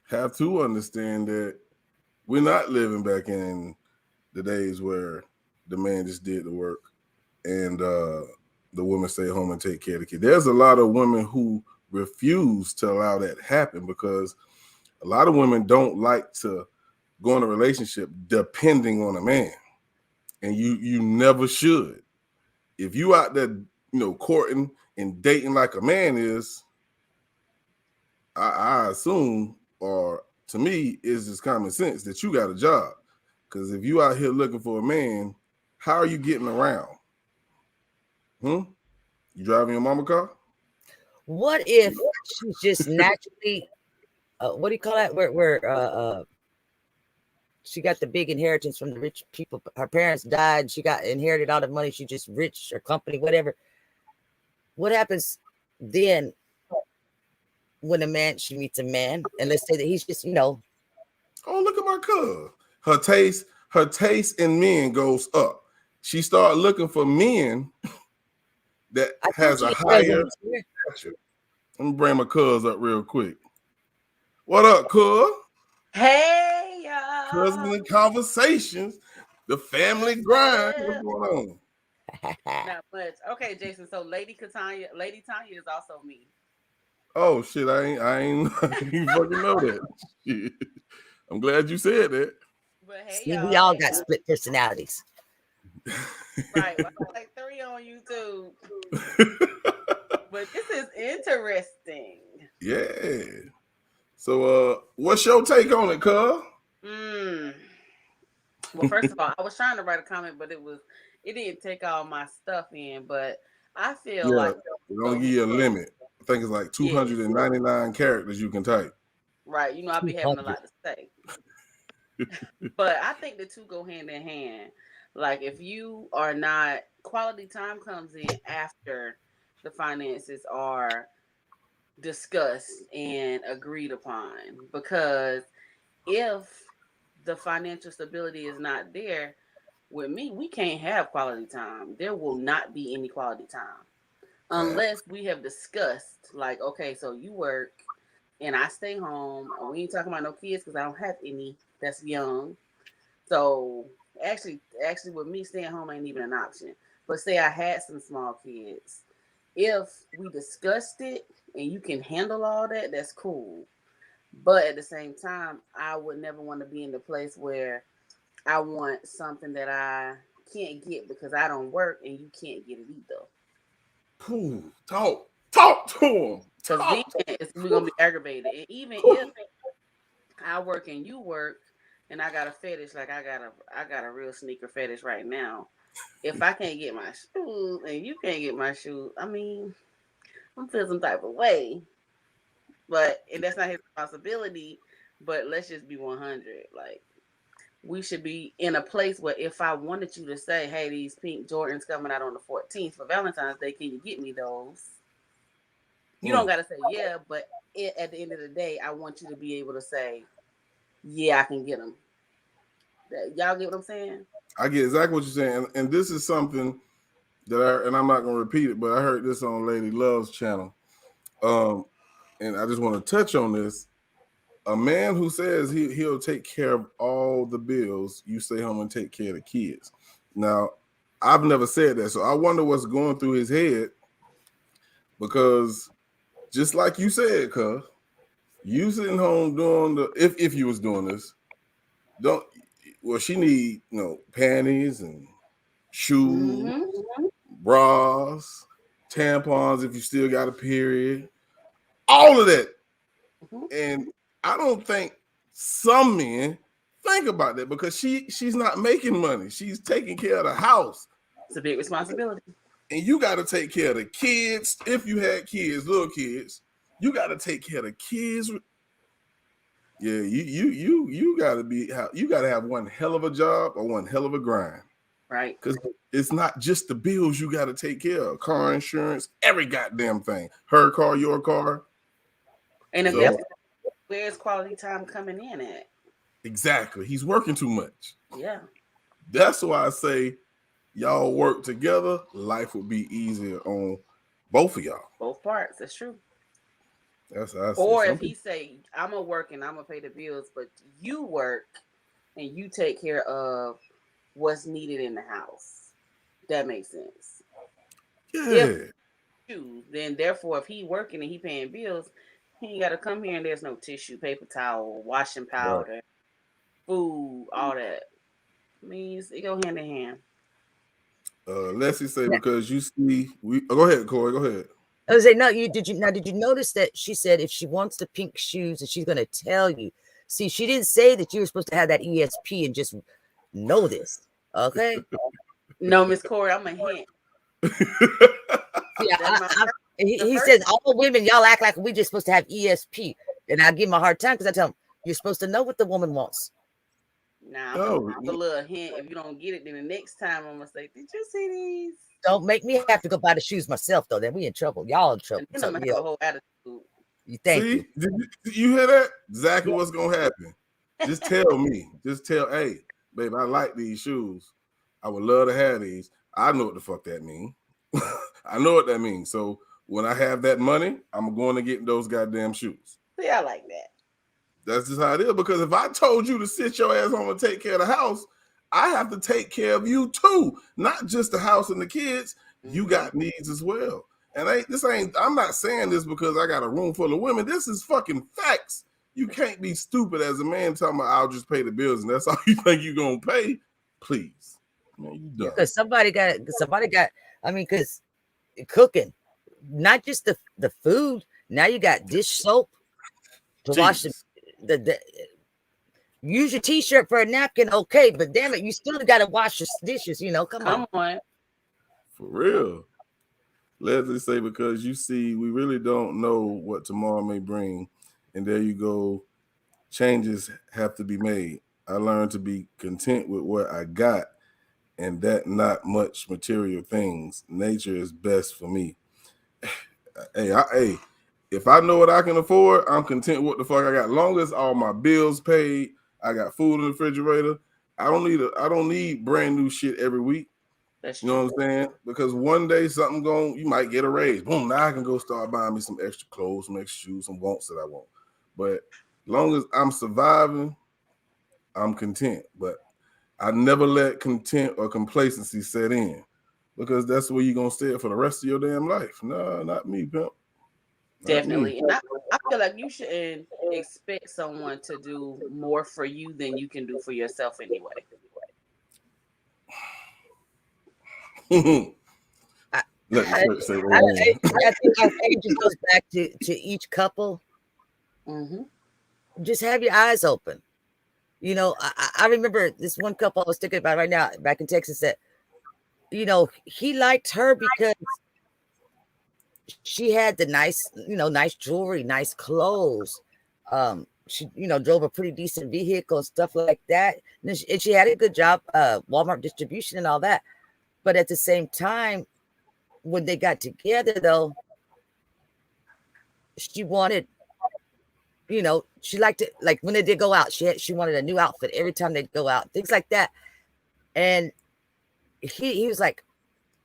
have to understand that we're not living back in the days where the man just did the work and the woman stay home and take care of the kid. There's a lot of women who refuse to allow that to happen because a lot of women don't like to go in a relationship depending on a man. And you never should. If you out there, courting and dating like a man is, I assume, or to me, is just common sense that you got a job. Because if you out here looking for a man, how are you getting around? You driving your mama car? What if she's just naturally, what do you call that? Where she got the big inheritance from the rich people. Her parents died. She inherited all the money. She just rich, or company, whatever. What happens then when she meets a man, and let's say that he's just, oh, look at my cuz. Her taste in men goes up. She started looking for men that has a higher stature. Let me bring my cuz up real quick. What up, cuz? Hey, y'all. Cousin and conversations, the family grind. What's going on? Not much. Okay, Jason. So Lady Tanya is also me. Oh shit! I ain't fucking know that. Shit. I'm glad you said that. But hey, see, we all got split personalities. Right. Well, like 3 on YouTube. But this is interesting. Yeah. So, what's your take on it, cuz? Well, first of all, I was trying to write a comment, but it didn't take all my stuff in. But I feel like it don't give you a limit. I think it's like 299 characters you can type. Right. I be having a lot to say. But I think the two go hand in hand. Like if you are not, quality time comes in after the finances are discussed and agreed upon. Because if the financial stability is not there, with me, we can't have quality time. There will not be any quality time unless we have discussed, like, okay, so you work and I stay home. We ain't talking about no kids because I don't have any that's young. So actually, with me, staying home ain't even an option. But say I had some small kids. If we discussed it and you can handle all that, that's cool. But at the same time, I would never want to be in the place where I want something that I can't get because I don't work and you can't get it either. Cool. Talk. Talk to him. Because then we're gonna be aggravated. And even if I work and you work, and I got a fetish, like I got a real sneaker fetish right now. If I can't get my shoes and you can't get my shoes, I mean, I'm feeling some type of way. And that's not his responsibility. But let's just be 100. Like, we should be in a place where if I wanted you to say, hey, these pink Jordans coming out on the 14th for Valentine's Day, can you get me those? You don't got to say yeah, but at the end of the day, I want you to be able to say, yeah, I can get them. Y'all get what I'm saying? I get exactly what you're saying. And this is something that I'm not going to repeat it, but I heard this on Lady Love's channel. And I just want to touch on this. A man who says he'll take care of all the bills, you stay home and take care of the kids. Now, I've never said that, so I wonder what's going through his head, because just like you said, cuz, you sitting home doing if you was doing this, she need, panties and shoes, bras, tampons if you still got a period, all of that. And I don't think some men think about that, because she's not making money. She's taking care of the house. It's a big responsibility. And you got to take care of the kids. If you had kids, little kids, you got to take care of the kids. Yeah, you got to have one hell of a job or one hell of a grind. Right. Because it's not just the bills you got to take care of. Car insurance, every goddamn thing. Her car, your car. And if where's quality time coming in at? Exactly. He's working too much. Yeah. That's why I say y'all work together, life would be easier on both of y'all. Both parts. That's true. That's how I say. Or if he say, I'm gonna work and I'm gonna pay the bills, but you work and you take care of what's needed in the house. That makes sense. Yeah. Then therefore, if he working and he paying bills, he ain't gotta come here and there's no tissue, paper towel, washing powder, food, all that. I mean, it go hand in hand. Leslie say, because you see, go ahead, Corey, go ahead. I was saying, did you notice that she said if she wants the pink shoes, and she's gonna tell you? See, she didn't say that you were supposed to have that ESP and just know this. Okay. No, Miss Corey, I'm a hint. Yeah, he says all women, y'all act like we just supposed to have ESP, and I give him a hard time because I tell him you're supposed to know what the woman wants. Now, I'm a little hint. If you don't get it, then the next time I'm gonna say, "Did you see these?" Don't make me have to go buy the shoes myself, though. Then we in trouble. Y'all in trouble. I'm gonna have a whole attitude. Thank you. Did you hear that? Exactly what's gonna happen. Just tell me. Just tell, hey, babe, I like these shoes. I would love to have these. I know what the fuck that means. I know what that means. So when I have that money, I'm going to get those goddamn shoes. See, I like that. That's just how it is. Because if I told you to sit your ass home and take care of the house, I have to take care of you too. Not just the house and the kids. You got needs as well. And I'm not saying this because I got a room full of women. This is fucking facts. You can't be stupid as a man talking about I'll just pay the bills and that's all you think you're gonna pay. Please. Man, you done. Because somebody got, I mean, because cooking, not just the food. Now you got dish soap to wash the use your t-shirt for a napkin, okay, but damn it, you still gotta wash your dishes, come on. For real. Leslie say, because you see, we really don't know what tomorrow may bring. And there you go. Changes have to be made. I learned to be content with what I got, and that not much material things. Nature is best for me. Hey, if I know what I can afford, I'm content with what the fuck I got. Long as all my bills paid, I got food in the refrigerator. I don't need brand new shit every week. That's you know what I'm saying? Because one day you might get a raise. Boom, now I can go start buying me some extra clothes, some extra shoes, some wants that I want. But as long as I'm surviving, I'm content. But I never let content or complacency set in, because that's where you're going to stay for the rest of your damn life. No, not me, pimp. Definitely. And I feel like you shouldn't expect someone to do more for you than you can do for yourself anyway. Let the church say I think it just goes back to each couple. Mm-hmm. Just have your eyes open. You know, I remember this one couple I was thinking about right now back in Texas that, you know, he liked her because she had the nice jewelry, nice clothes. She, you know, drove a pretty decent vehicle and stuff like that. And she had a good job, Walmart distribution and all that. But at the same time, when they got together, though, she wanted, you know, she liked it. Like when they did go out, she wanted a new outfit every time they'd go out, things like that. And he was like,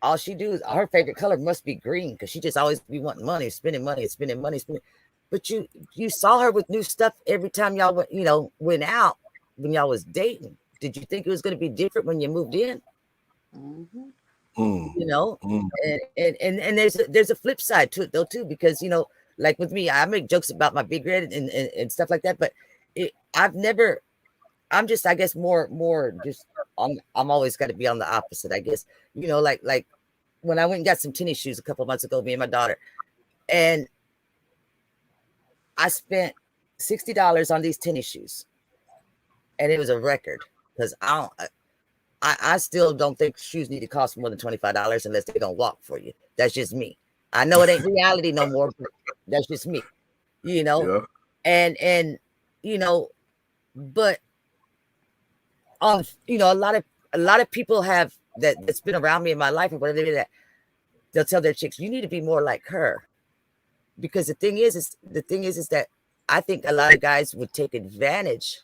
all she do is her favorite color must be green because she just always be wanting money, spending money. But you saw her with new stuff every time y'all went out when y'all was dating. Did you think it was going to be different when you moved in? Mm-hmm. You know, and there's a flip side to it though too, because you know, like with me, I make jokes about my big red and stuff like that, but I'm just, I guess, more just I'm always got to be on the opposite, I guess. You know, like when I went and got some tennis shoes a couple of months ago, me and my daughter, and I spent $60 on these tennis shoes, and it was a record because I still don't think shoes need to cost more than $25 unless they're gonna walk for you. That's just me. I know it ain't reality no more, but that's just me. You know, yeah. And you know, but you know, a lot of people have that's been around me in my life or whatever that they'll tell their chicks, you need to be more like her. Because the thing is that I think a lot of guys would take advantage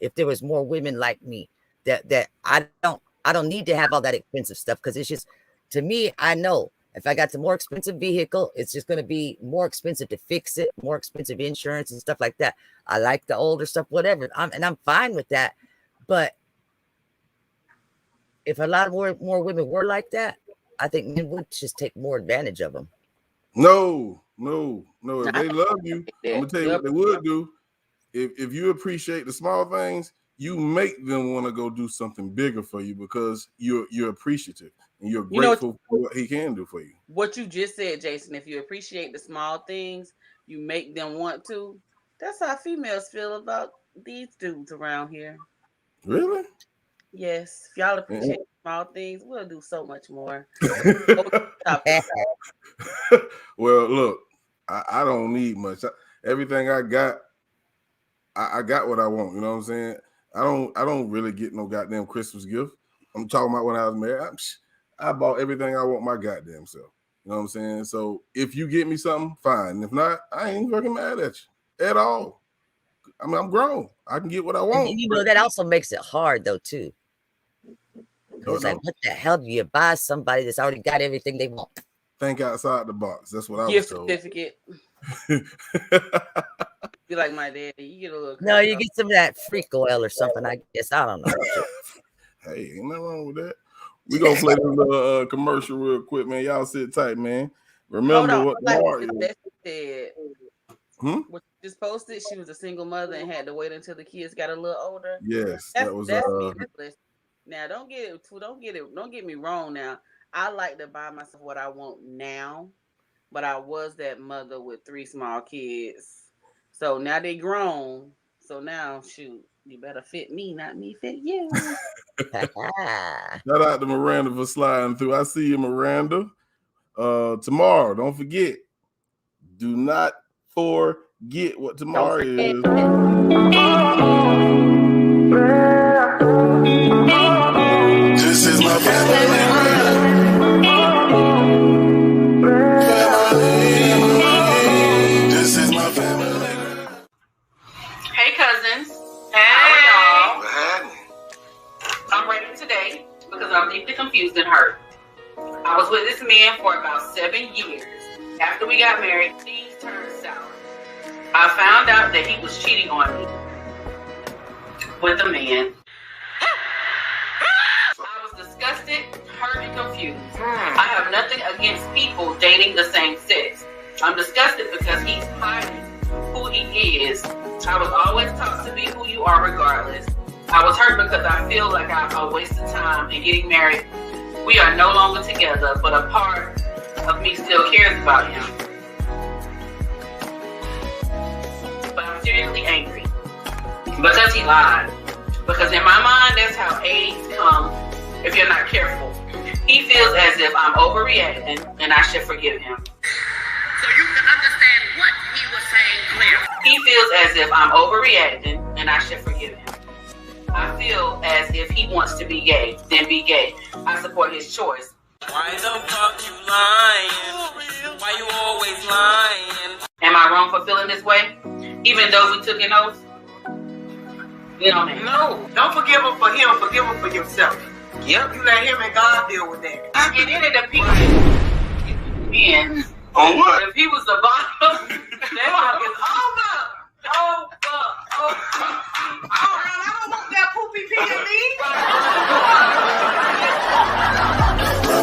if there was more women like me. That I don't need to have all that expensive stuff because it's just, to me, I know if I got the more expensive vehicle, it's just going to be more expensive to fix it, more expensive insurance and stuff like that. I like the older stuff, whatever, and I'm fine with that. But if a lot more women were like that, I think men would just take more advantage of them. No. If they love you, I'm gonna tell you what they would do. If you appreciate the small things, you make them want to go do something bigger for you because you're appreciative and you're grateful for what he can do for you. What you just said, Jason, if you appreciate the small things, you make them want to. That's how females feel about these dudes around here. Really? Yes. If y'all appreciate small things, we'll do so much more. Well, look, I don't need much. Everything I got, I got what I want. You know what I'm saying? I don't really get no goddamn Christmas gift. I'm talking about when I was married. I bought everything I want my goddamn self. You know what I'm saying? So if you get me something, fine. If not, I ain't fucking mad at you at all. I mean, I'm grown. I can get what I want. And you know, that also makes it hard though too. It's like, what the hell do you buy somebody that's already got everything they want? Think outside the box. That's what I was told. Gift certificate. Be like my daddy. You get a little. No, you get some of that freak oil or something. I guess I don't know. Hey, ain't nothing wrong with that. We gonna play this little commercial real quick, man. Y'all sit tight, man. Remember what Mark said. What you just posted? She was a single mother and had to wait until the kids got a little older. Yes, that's me. Now, don't get me wrong. Now, I like to buy myself what I want now, but I was that mother with 3 small kids. So now they grown. So now, shoot, you better fit me, not me fit you. Shout out to Miranda for sliding through. I see you, Miranda. Tomorrow, don't forget. Do not forget what tomorrow is. This is my family. This is my family. Hey cousins. Hey. How are y'all? I'm ready today because I'm deeply confused and hurt. I was with this man for about 7 years. After we got married, things turned sour. I found out that he was cheating on me with a man. I was disgusted, hurt, and confused. I have nothing against people dating the same sex. I'm disgusted because he's hiding who he is. I was always taught to be who you are regardless. I was hurt because I feel like I wasted time in getting married. We are no longer together, but apart of me still cares about him. But I'm seriously angry because he lied. Because in my mind, that's how AIDS come if you're not careful. He feels as if I'm overreacting and I should forgive him. So you can understand what he was saying clearly. He feels as if I'm overreacting and I should forgive him. I feel as if he wants to be gay, then be gay. I support his choice. Why the fuck you lying? Why you always lying? Am I wrong for feeling this way? Even though we took an oath? You know, no, don't forgive him for him. Forgive him for yourself. Yep. You let him and God deal with that. And then it depends. On what? If he was the bottom, that fuck is over. Oh, I don't want that poopy pee in me.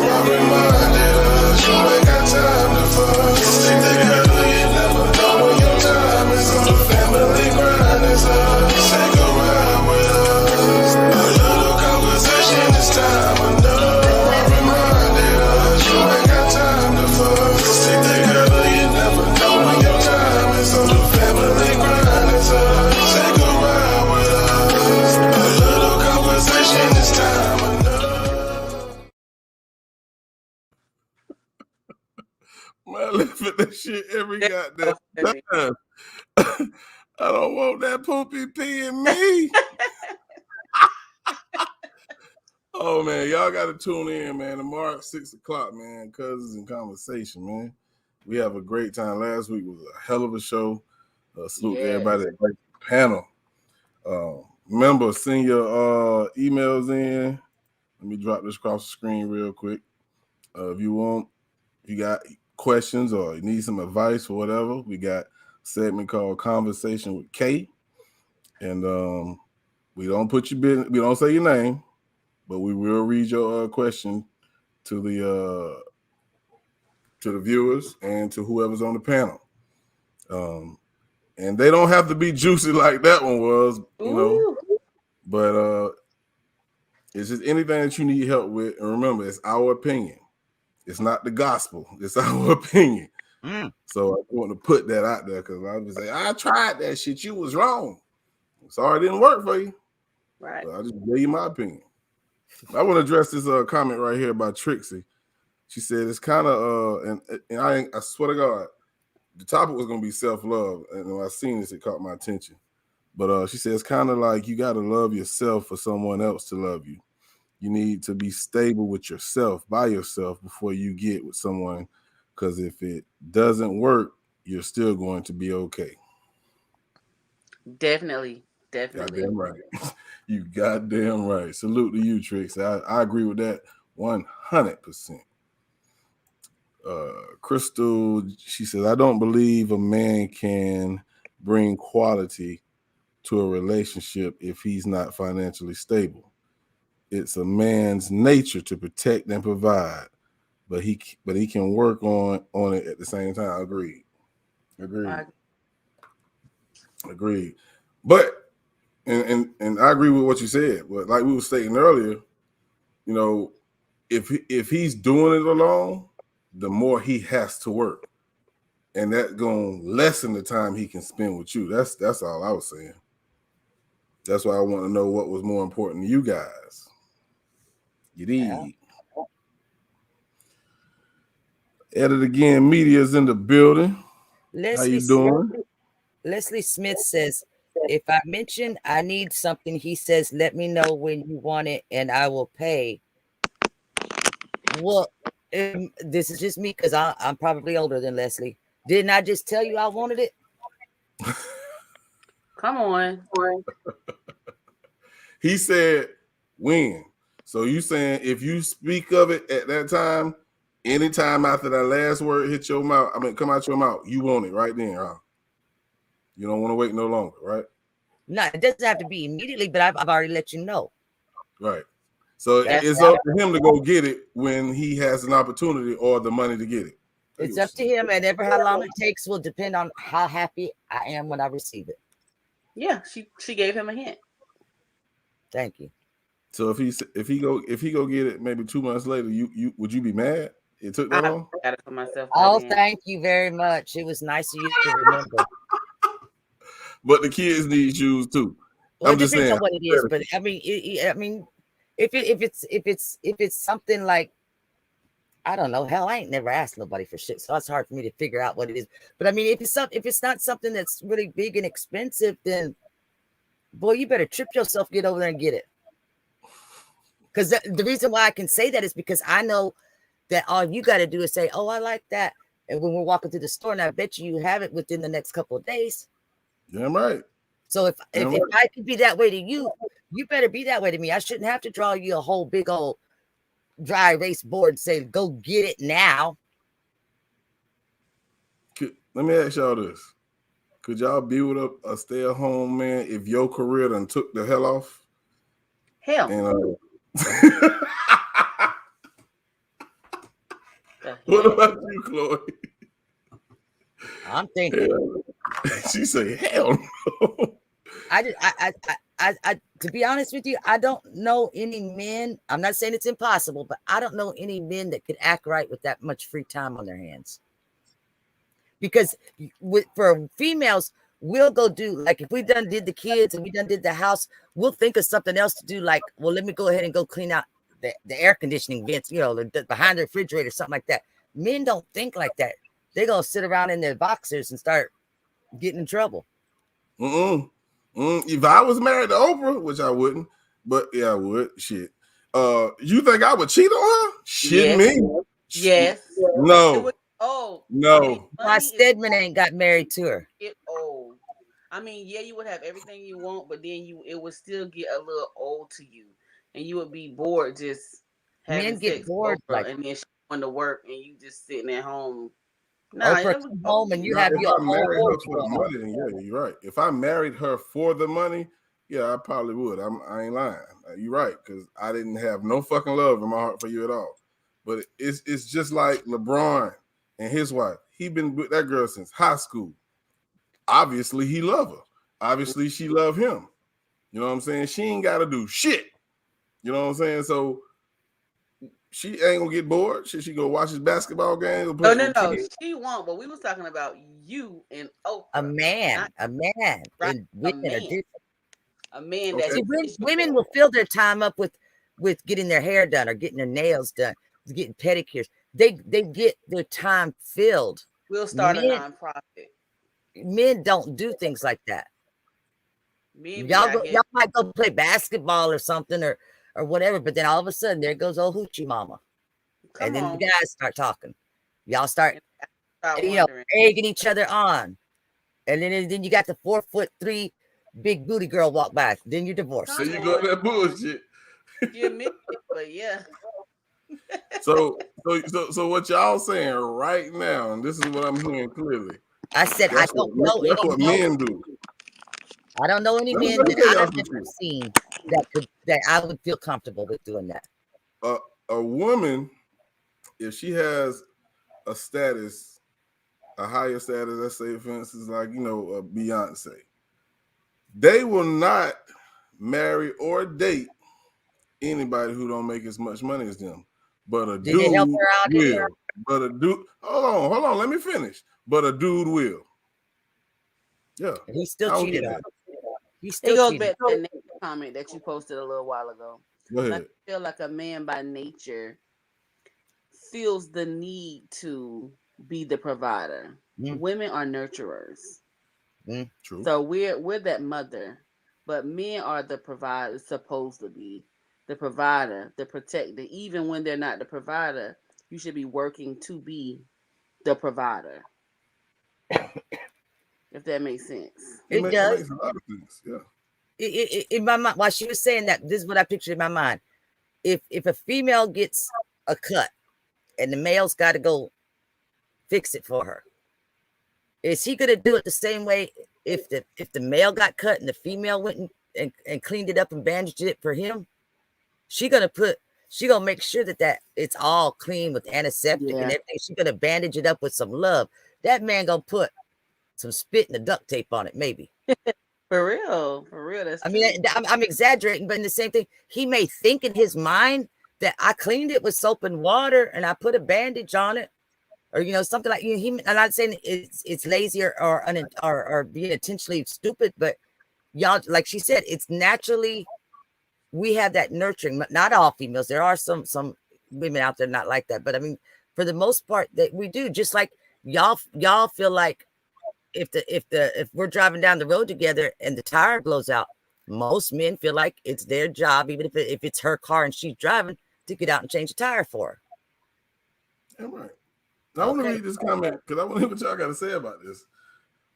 I'm reminded of you ain't got time to fuck. Stick together, you never know when your time is up. The family grind is up. Take a ride with us. A little conversation is time enough. I'm reminded of you ain't got time to fuck. Stick together, you never know when your time is up. The family grind is up. Take a ride with us. A little conversation is time enough. Man, I live at that shit every goddamn time. I don't want that poopy pee in me. Oh man, y'all gotta tune in, man. Tomorrow at 6 o'clock, man. Cousins in Conversation, man. We have a great time. Last week was a hell of a show. Salute to everybody at the panel. Remember, send your emails in. Let me drop this across the screen real quick. If you got questions or you need some advice or whatever, we got a segment called Conversation with K. And we don't put your business, we don't say your name, but we will read your question to the viewers and to whoever's on the panel. And they don't have to be juicy like that one was, you know. But it's just anything that you need help with. And remember, it's our opinion. It's not the gospel. It's our opinion. So I want to put that out there because I was like, I tried that shit. You was wrong. Sorry it didn't work for you. Right. But I just gave you my opinion. I want to address this comment right here by Trixie. She said it's kind of and I swear to God, the topic was gonna be self-love, and when I seen this, it caught my attention. But she says it's kind of like you got to love yourself for someone else to love you. You need to be stable with yourself, by yourself, before you get with someone. Because if it doesn't work, you're still going to be okay. Definitely. Goddamn right. You goddamn right. Salute to you, Trix. I agree with that 100%. Crystal, she says, I don't believe a man can bring quality to a relationship if he's not financially stable. It's a man's nature to protect and provide, but he can work on it at the same time. Agreed. But and I agree with what you said. But like we were stating earlier, you know, if he's doing it alone, the more he has to work, and that's gonna lessen the time he can spend with you. That's all I was saying. That's why I want to know what was more important to you guys. You did. Yeah. Edit again. Media's in the building. How you doing? Leslie Smith says, if I mention I need something, he says, let me know when you want it and I will pay. Well, this is just me because I'm probably older than Leslie. Didn't I just tell you I wanted it? Come on. He said when. So you saying if you speak of it at that time, anytime after that last word hit your mouth, come out your mouth, you want it right then, huh? You don't want to wait no longer, right? No, it doesn't have to be immediately, but I've already let you know. Right. So it's up to him to go get it when he has an opportunity or the money to get it. It's up to him, and how long it takes will depend on how happy I am when I receive it. Yeah, she gave him a hint. Thank you. So if he go get it maybe 2 months later, you would you be mad It took that long? Got it for myself. Oh, thank you very much. It was nice of you to remember. But the kids need shoes too. Well, I'm it just depends saying. on what it is, but I mean, if it's something like, I don't know, hell, I ain't never asked nobody for shit, so it's hard for me to figure out what it is. But I mean, if it's not something that's really big and expensive, then boy, you better trip yourself, get over there and get it. Because the reason why I can say that is because I know that all you got to do is say, "Oh, I like that," and when we're walking through the store, and I bet you have it within the next couple of days. Yeah, right. So if I could be that way to you, you better be that way to me. I shouldn't have to draw you a whole big old dry erase board and say, "Go get it now." Let me ask y'all this: could y'all be with a stay-at-home man if your career done took the hell off? Hell. And, what about you, Chloe? I'm thinking. She said, "Hell no." I to be honest with you, I don't know any men. I'm not saying it's impossible, but I don't know any men that could act right with that much free time on their hands. Because for females, we'll go do, like, if we done did the kids and we done did the house, we'll think of something else to do. Like, well, let me go ahead and go clean out the air conditioning vents, behind the refrigerator, something like that. Men don't think like that. They're gonna sit around in their boxers and start getting in trouble. If I was married to Oprah, which I wouldn't, but yeah, I would. Shit. You think I would cheat on her? Shit, me. Yes. No. No. My Stedman ain't got married to her. Get old. I mean, yeah, you would have everything you want, but then it would still get a little old to you, and you would be bored just having Men get sex bored, over, like, and then she going to work, and you just sitting at home. Oprah come home and you have your If I married whole her for the money, then yeah, you're right. If I married her for the money, yeah, I probably would. I ain't lying. You're right, because I didn't have no fucking love in my heart for you at all. But it's just like LeBron and his wife. He been with that girl since high school. Obviously, he loved her. Obviously, she loved him. You know what I'm saying? She ain't got to do shit. You know what I'm saying? So she ain't gonna get bored. She go watch his basketball game. No. She won't. But we was talking about you and Oprah. A man. Right. And women are different. A man Okay. that See, women will fill their time up with getting their hair done or getting their nails done, getting pedicures. They get their time filled. We'll start a nonprofit. Men don't do things like that. Y'all might go play basketball or something or whatever, but then all of a sudden there goes old hoochie mama. And then the guys start talking. Y'all start egging each other on. And then you got the 4'3" big booty girl walk by. Then you're divorced. So you got that bullshit. You admit it, but yeah. So what y'all saying right now, and this is what I'm hearing clearly. I said I don't know. That's what men do. I don't know any men that I've ever seen that I would feel comfortable with doing that. A woman, if she has a status, a higher status, let's say, for instance, like Beyonce, they will not marry or date anybody who don't make as much money as them. But a dude will. But a dude, hold on, let me finish. But a dude will. Yeah. He still cheated on her. It goes back to the comment that you posted a little while ago. Go ahead. Like, I feel like a man by nature feels the need to be the provider. Women are nurturers. True. So we're that mother, but men are the provider, supposed to be the provider, the protector. Even when they're not the provider, you should be working to be the provider. If that makes sense. It does. Makes a lot of sense. Yeah. In my mind, while she was saying that, this is what I pictured in my mind. If a female gets a cut and the male's got to go fix it for her, is he gonna do it the same way if the male got cut and the female went and cleaned it up and bandaged it for him? She gonna make sure that it's all clean with antiseptic and everything. She's gonna bandage it up with some love. That man gonna put some spit and the duct tape on it, maybe. For real. That's I mean, I'm exaggerating, but in the same thing, he may think in his mind that I cleaned it with soap and water and I put a bandage on it, or something like I'm not saying it's lazy or being intentionally stupid, but y'all, like she said, it's naturally we have that nurturing. But not all females. There are some women out there not like that, but I mean, for the most part, that we do. Just like y'all feel like if we're driving down the road together and the tire blows out, most men feel like it's their job, even if it's her car and she's driving, to get out and change the tire for her. All right. I want to read this comment because I want to hear what y'all got to say about this.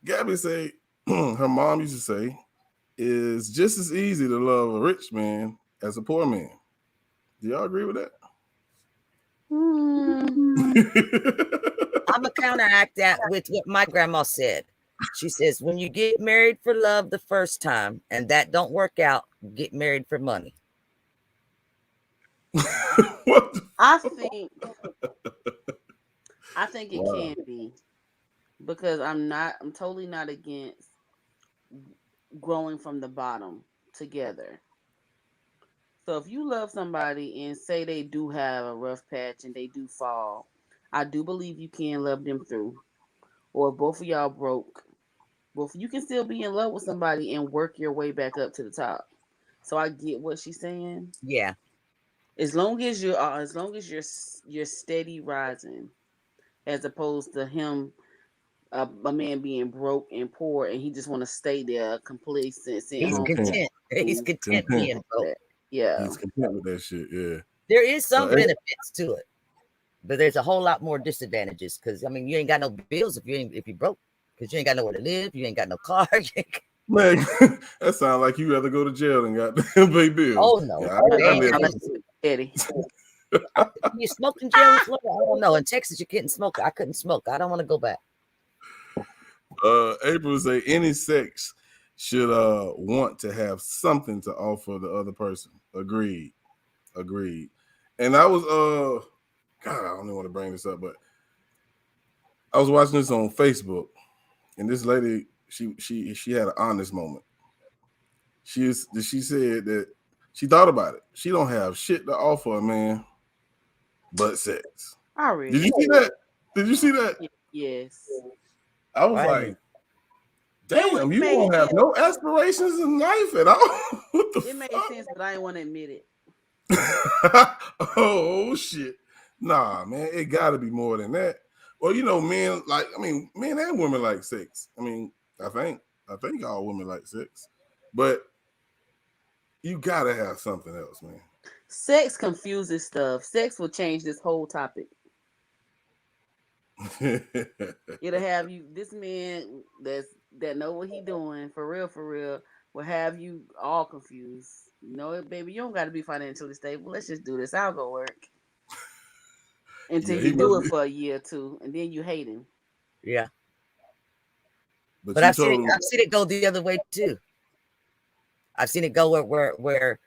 Gabby say her mom used to say, "It's just as easy to love a rich man as a poor man." Do y'all agree with that? I'm gonna counteract that with what my grandma said. She says, when you get married for love the first time and that don't work out, get married for money. I think it can be, because I'm totally not against growing from the bottom together. So if you love somebody and say they do have a rough patch and they do fall, I do believe you can love them through. Or if both of y'all broke, you can still be in love with somebody and work your way back up to the top. So I get what she's saying. Yeah. As long as you're steady rising, as opposed to him, a man being broke and poor and he just want to stay there complacent. He's content. He's content being broke. Yeah. He's content with that shit. Yeah. There is some benefits to it, but there's a whole lot more disadvantages. Because I mean, you ain't got no bills if you broke, because you ain't got nowhere to live, you ain't got no car. Man, that sounds like you rather go to jail and got to pay bills. Oh no, Eddie. You smoked in jail in Florida? I don't know. In Texas, you couldn't smoke. I couldn't smoke. I don't want to go back. April say any sex should want to have something to offer the other person. Agreed. And I was God, I don't even want to bring this up, but I was watching this on Facebook, and this lady, she had an honest moment. She said that she thought about it. She don't have shit to offer a man but sex. Did you see that? Did you see that? Yes. I was like, damn, you don't have no aspirations in life at all. What the It made sense, but I didn't want to admit it. Oh shit. Nah, man, it gotta be more than that. Well, men men and women like sex. I mean, I think all women like sex, but you gotta have something else, man. Sex confuses stuff. Sex will change this whole topic. It'll have you, this man that know what he doing for real, will have you all confused. Baby, you don't got to be financially stable. Let's just do this. I'll go work until you do it for a year or two, and then you hate him. Yeah. But I've seen it go the other way too. I've seen it go where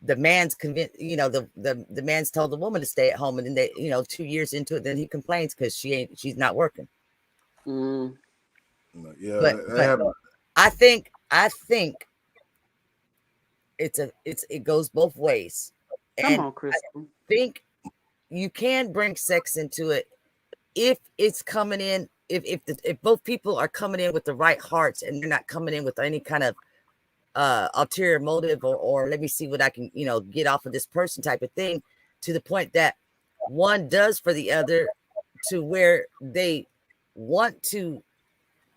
the man's convinced, the man's told the woman to stay at home, and then they, 2 years into it, then he complains because she's not working. Yeah, but I think it goes both ways. Come on, Crystal. I think you can bring sex into it if it's coming in, if both people are coming in with the right hearts and they're not coming in with any kind of ulterior motive or let me see what I can get off of this person type of thing, to the point that one does for the other, to where they want to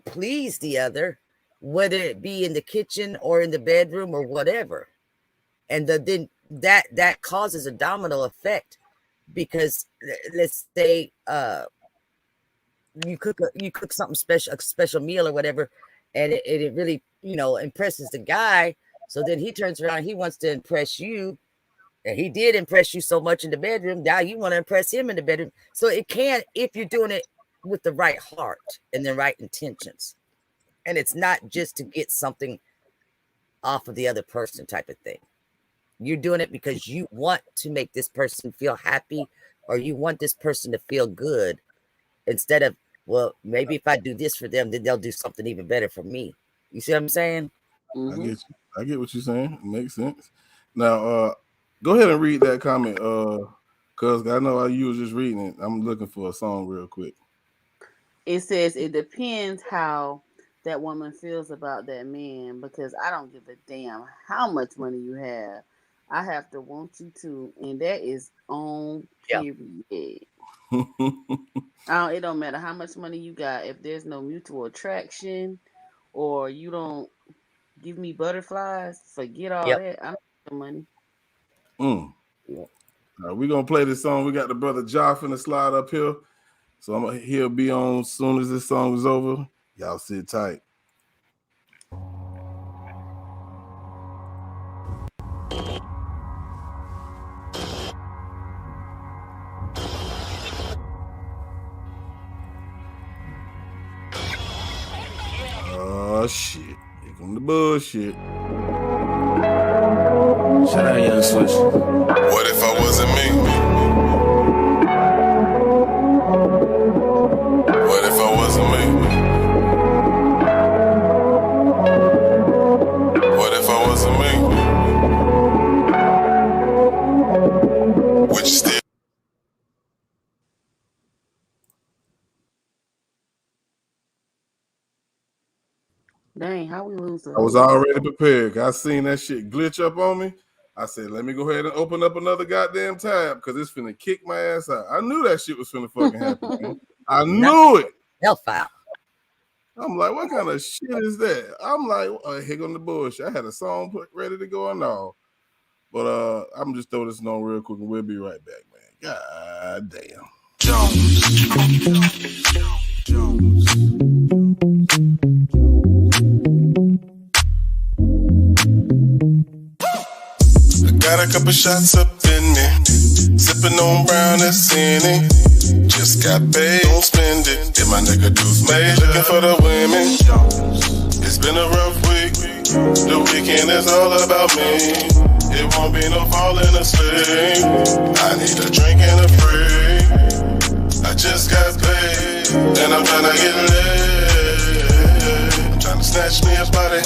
please the other, whether it be in the kitchen or in the bedroom or whatever, and then that causes a domino effect, because let's say you cook something special, a special meal or whatever, and it really impresses the guy. So then he turns around, he wants to impress you, and he did impress you so much in the bedroom. Now you want to impress him in the bedroom. So it can, if you're doing it with the right heart and the right intentions, and it's not just to get something off of the other person type of thing. You're doing it because you want to make this person feel happy, or you want this person to feel good, instead of, well, maybe if I do this for them, then they'll do something even better for me. You see what I'm saying? I get what you're saying. It makes sense. Now, Go ahead and read that comment, cuz I know you was just reading it. I'm looking for a song real quick. It says it depends how that woman feels about that man, because I don't give a damn how much money you have. I have to want you to, and that is on period. It don't matter how much money you got. If there's no mutual attraction or you don't give me butterflies, forget all that. I don't need the money. We're gonna play this song. We got the brother Joff in the slide up here. So he'll be on as soon as this song is over. Y'all sit tight. Oh shit. Here come the bullshit. Shout out Young Switch. What if I wasn't me? What if I wasn't me? What if I wasn't me? Would you still? Dang, how we lose it? I was already prepared. I seen that shit glitch up on me. I said, let me go ahead and open up another goddamn tab because it's finna kick my ass out. I knew that shit was finna fucking happen, man. I knew it. Hellfire. I'm like, what kind of shit is that? I'm like, here go the bullshit. I had a song ready to go and all. But I'm just throw this on real quick and we'll be right back, man. God damn. Jones. Got a couple shots up in me, sipping on brown that's in it. Just got paid, don't spend it. Get my nigga dues made, looking for the women. It's been a rough week, the weekend is all about me. It won't be no falling asleep. I need a drink and a free. I just got paid, and I'm tryna get laid. I'm tryna snatch me a body,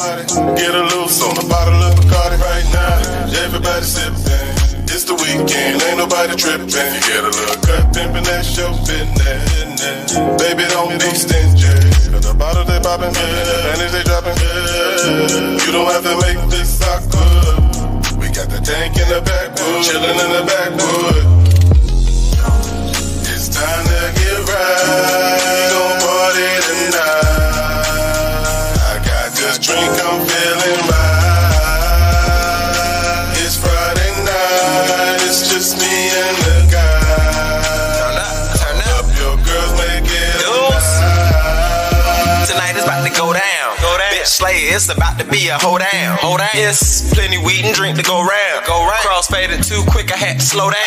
get a loose on a bottle of Bacardi right now. Everybody sippin', it's the weekend, ain't nobody trippin'. You get a little cut, pimpin', that's your business. Baby, don't be stingy, cause the bottle they poppin', the panties they droppin'. You don't have to make this awkward. We got the tank in the backwood, chillin' in the backwood. It's time to get right, we gon' party tonight. I got this drink, I'm feelin' right. It's just me and the guy. Turn up, your girls make it tonight is about to go down. Bitch slay, it's about to be a hold down. It's plenty weed and drink to go round. Crossfaded too quick, I had to slow down.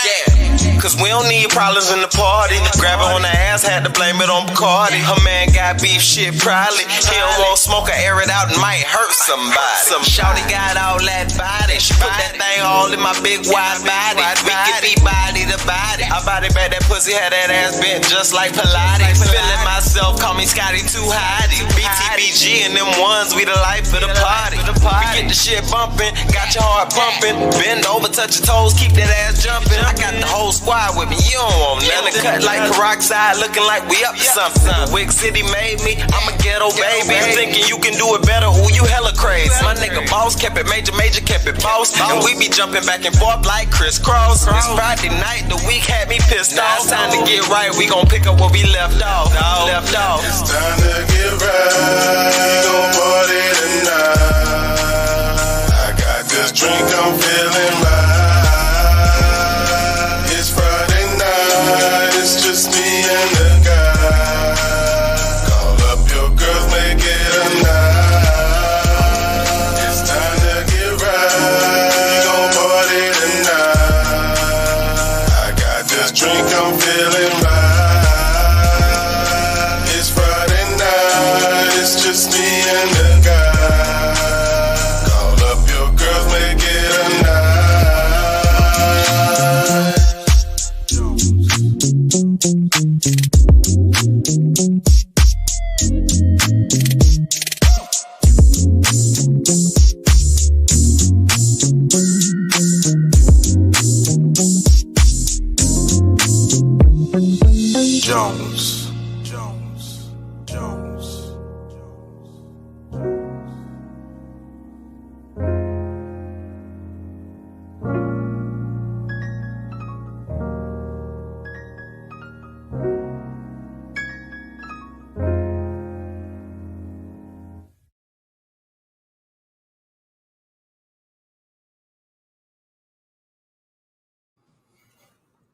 Yeah, cause we don't need problems in the party. Grab her on the ass, had to blame it on Bacardi. Her man got beef shit probably. He don't want smoke, I air it out and might hurt somebody. Shawty got all that body. She put that thing all in my big wide body. We can be body to body. I body back that pussy, had that ass bent just like Pilates. Feeling myself, call me Scotty Too Hottie. BTBG and them ones, we the life of the party. We get the shit bumping, got your heart pumping. Bend over, touch your toes, keep that ass jumping. I got the whole squad with me, you don't want nothing. Cut like peroxide, looking like we up to something. Wick City made me, I'm a ghetto baby. Thinking you can do it better, ooh, you hella crazy. My nigga boss kept it major, kept it boss. And we be jumping back and forth like crisscross. It's Friday night, the week had me pissed off. It's time to get right, we gon' pick up where we left off. It's time to get right, we gon' party tonight. I got this drink, I'm feeling right. It's Friday night, it's just me and the guy. Call up your girls, make it a night. It's time to get right, we gon' party tonight. I got this drink, I'm feeling right. It's Friday night, it's just me and the guy. Call up your girls, make it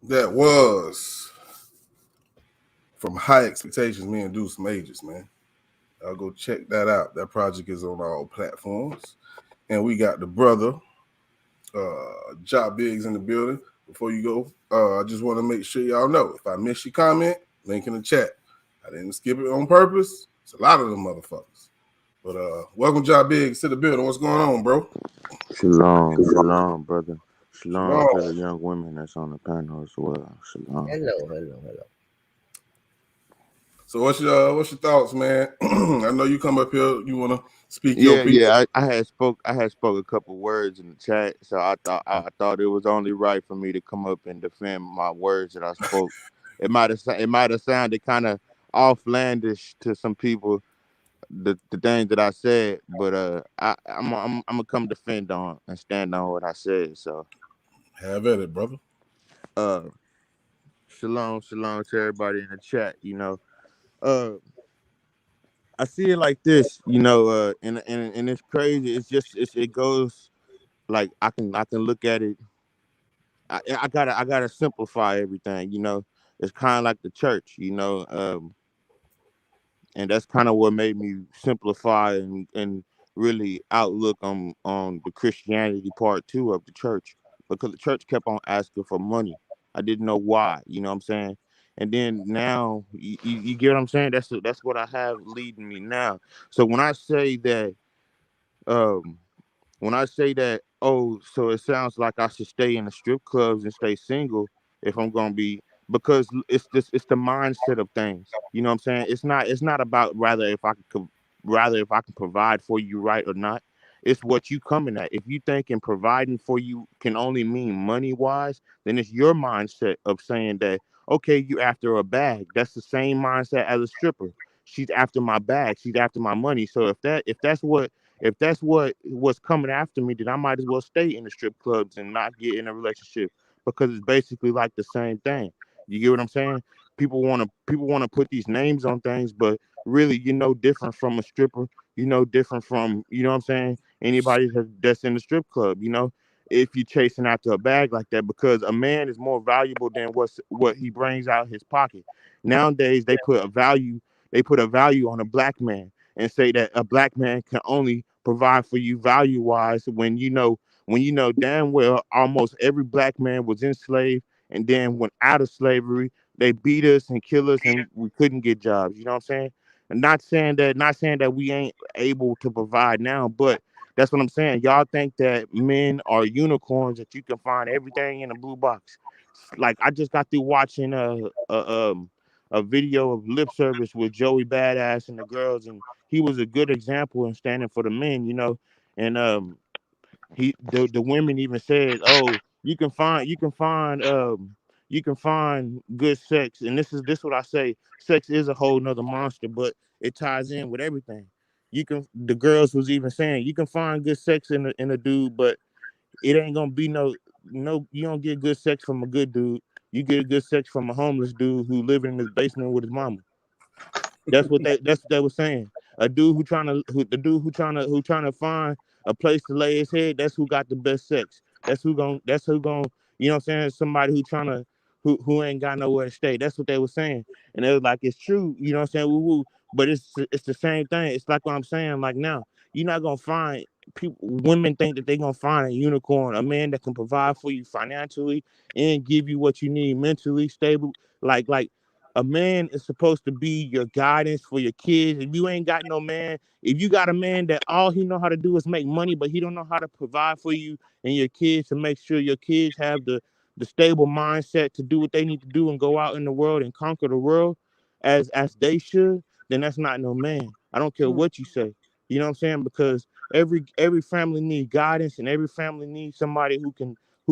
That was from High Expectations, me and Deuce Majors, man. I'll go check that out. That project is on all platforms. And we got the brother, Job Biggs in the building. Before you go, I just want to make sure y'all know, if I miss your comment, link in the chat. I didn't skip it on purpose. It's a lot of them motherfuckers. But welcome, Job Biggs, to the building. What's going on, bro? Shalom, brother. Shalom Shalom. to the young women that's on the panel as well. Shalom. Hello. So what's your thoughts, man? I know you come up here, you want to speak your piece. Yeah. I had spoke a couple words in the chat, so I thought it was only right for me to come up and defend my words that I spoke. It might have sounded kind of offlandish to some people, the things that I said, but I'm gonna come defend on and stand on what I said. So have at it, brother. Shalom to everybody in the chat. I see it like this, and it's crazy. It goes like I can look at it. I gotta simplify everything. It's kind of like the church, and that's kind of what made me simplify and really outlook on the Christianity part too of the church, because the church kept on asking for money. I didn't know why. You know what I'm saying? And then now you get what I'm saying. That's what I have leading me now. So when I say that, so it sounds like I should stay in the strip clubs and stay single if I'm gonna be, because it's the mindset of things. You know what I'm saying? It's not about rather if I can provide for you, right or not. It's what you coming at. If you thinking providing for you can only mean money wise, then it's your mindset of saying that, okay, you after a bag. That's the same mindset as a stripper. She's after my bag. She's after my money. So if that's what's coming after me, then I might as well stay in the strip clubs and not get in a relationship, because it's basically like the same thing. You get what I'm saying? People want to put these names on things, but really, different from a stripper. Different from, you know what I'm saying, anybody that's in the strip club. If you're chasing after a bag like that, because a man is more valuable than what he brings out his pocket. Nowadays, they put a value on a black man and say that a black man can only provide for you value wise, when you know damn well almost every black man was enslaved, and then when out of slavery, they beat us and kill us, and we couldn't get jobs. You know what I'm saying? And not saying that we ain't able to provide now, but that's what I'm saying. Y'all think that men are unicorns, that you can find everything in a blue box. Like, I just got through watching a video of Lip Service with Joey Badass and the girls, and he was a good example in standing for the men, and the women even said, "Oh, you can find good sex," and this what I say: sex is a whole nother monster, but it ties in with everything. The girls was even saying you can find good sex in a dude, but it ain't gonna be no. You don't get good sex from a good dude. You get good sex from a homeless dude who living in his basement with his mama. That's what they were saying. The dude who trying to find a place to lay his head, that's who got the best sex. That's who gon' you know what I'm saying? Somebody who ain't got nowhere to stay. That's what they were saying. And it was like, it's true, you know what I'm saying? Woo-woo. But it's the same thing. It's like what I'm saying, like, now, you're not gonna find women think that they're gonna find a unicorn, a man that can provide for you financially and give you what you need mentally stable. Like a man is supposed to be your guidance for your kids. If you ain't got no man, if you got a man that all he know how to do is make money, but he don't know how to provide for you and your kids, to make sure your kids have the stable mindset to do what they need to do and go out in the world and conquer the world as they should, then that's not no man. I don't care what you say. You know what I'm saying? Because every family needs guidance, and every family needs somebody who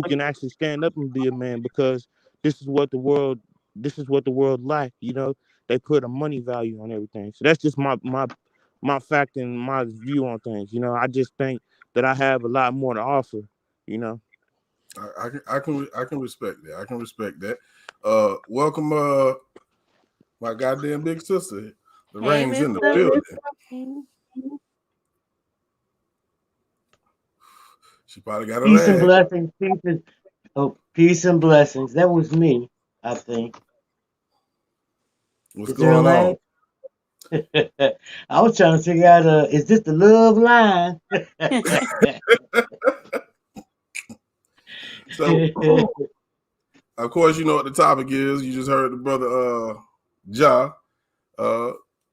can actually stand up and be a man, because this is what the world lack. They put a money value on everything. So that's just my fact and my view on things. I just think that I have a lot more to offer. I can respect that. I can respect that. Welcome, my goddamn big sister. The Rain's in the building. She probably got a Peace and blessings. Peace and blessings. That was me, I think. What's Is there a going on? lag? I was trying to figure out, is this the love line? So, of course, you know what the topic is. You just heard the brother Ja.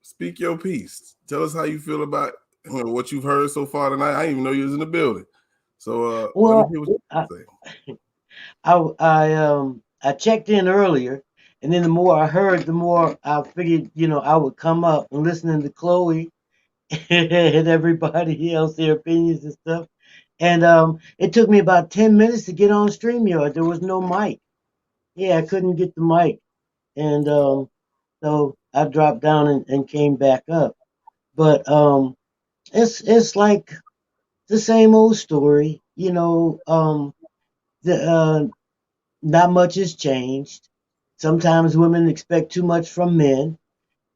Speak your piece. Tell us how you feel about what you've heard so far tonight. I didn't even know you was in the building. So let me Well, hear what you say. I checked in earlier, and then the more I heard, the more I figured, I would come up and listening to Chloe and everybody else, their opinions and stuff. And it took me about 10 minutes to get on StreamYard. There was no mic. Yeah, I couldn't get the mic. And so I dropped down and came back up. But it's like the same old story, not much has changed. Sometimes women expect too much from men,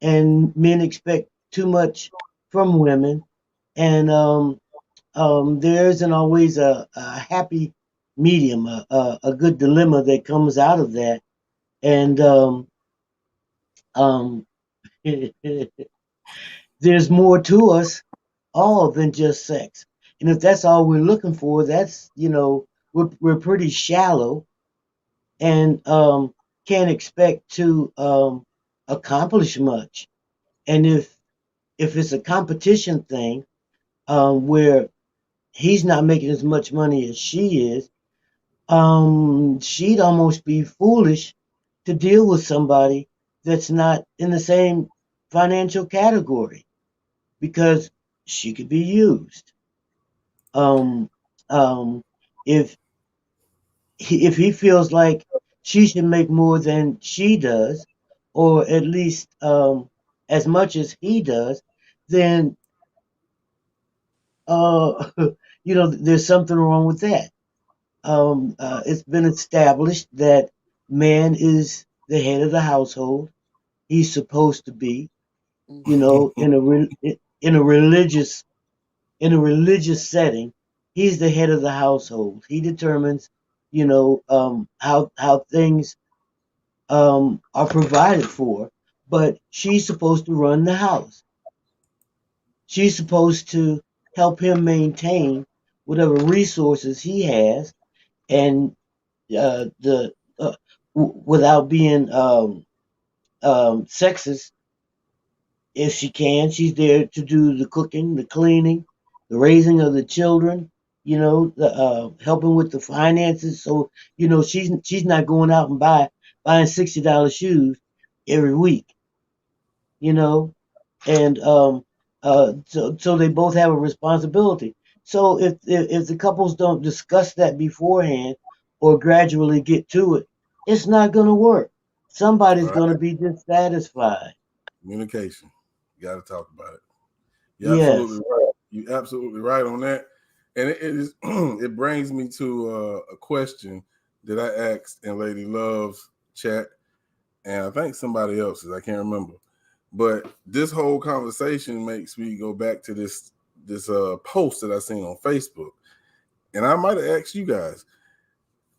and men expect too much from women. And there isn't always a happy medium, a good dilemma that comes out of that. And um, there's more to us all than just sex. And if that's all we're looking for, that's, we're pretty shallow and can't expect to accomplish much. And if it's a competition thing where he's not making as much money as she is, she'd almost be foolish to deal with somebody that's not in the same financial category because she could be used. Um, if he feels like she should make more than she does, or at least as much as he does, then there's something wrong with that. It's been established that man is the head of the household. He's supposed to be, in a religious setting. He's the head of the household. He determines, how things are provided for. But she's supposed to run the house. She's supposed to help him maintain whatever resources he has, and without being sexist, if she can, she's there to do the cooking, the cleaning, the raising of the children. Helping with the finances. So she's not going out and buying $60 shoes every week. And so they both have a responsibility. So if the couples don't discuss that beforehand or gradually get to it, it's not going to work. Somebody's going to be dissatisfied. Communication. You got to talk about it. Yes. Absolutely right. You're absolutely right on that. And it brings me to a question that I asked in Lady Love's chat, and I think somebody else's. I can't remember. But this whole conversation makes me go back to this post that I seen on Facebook, and I might have asked you guys.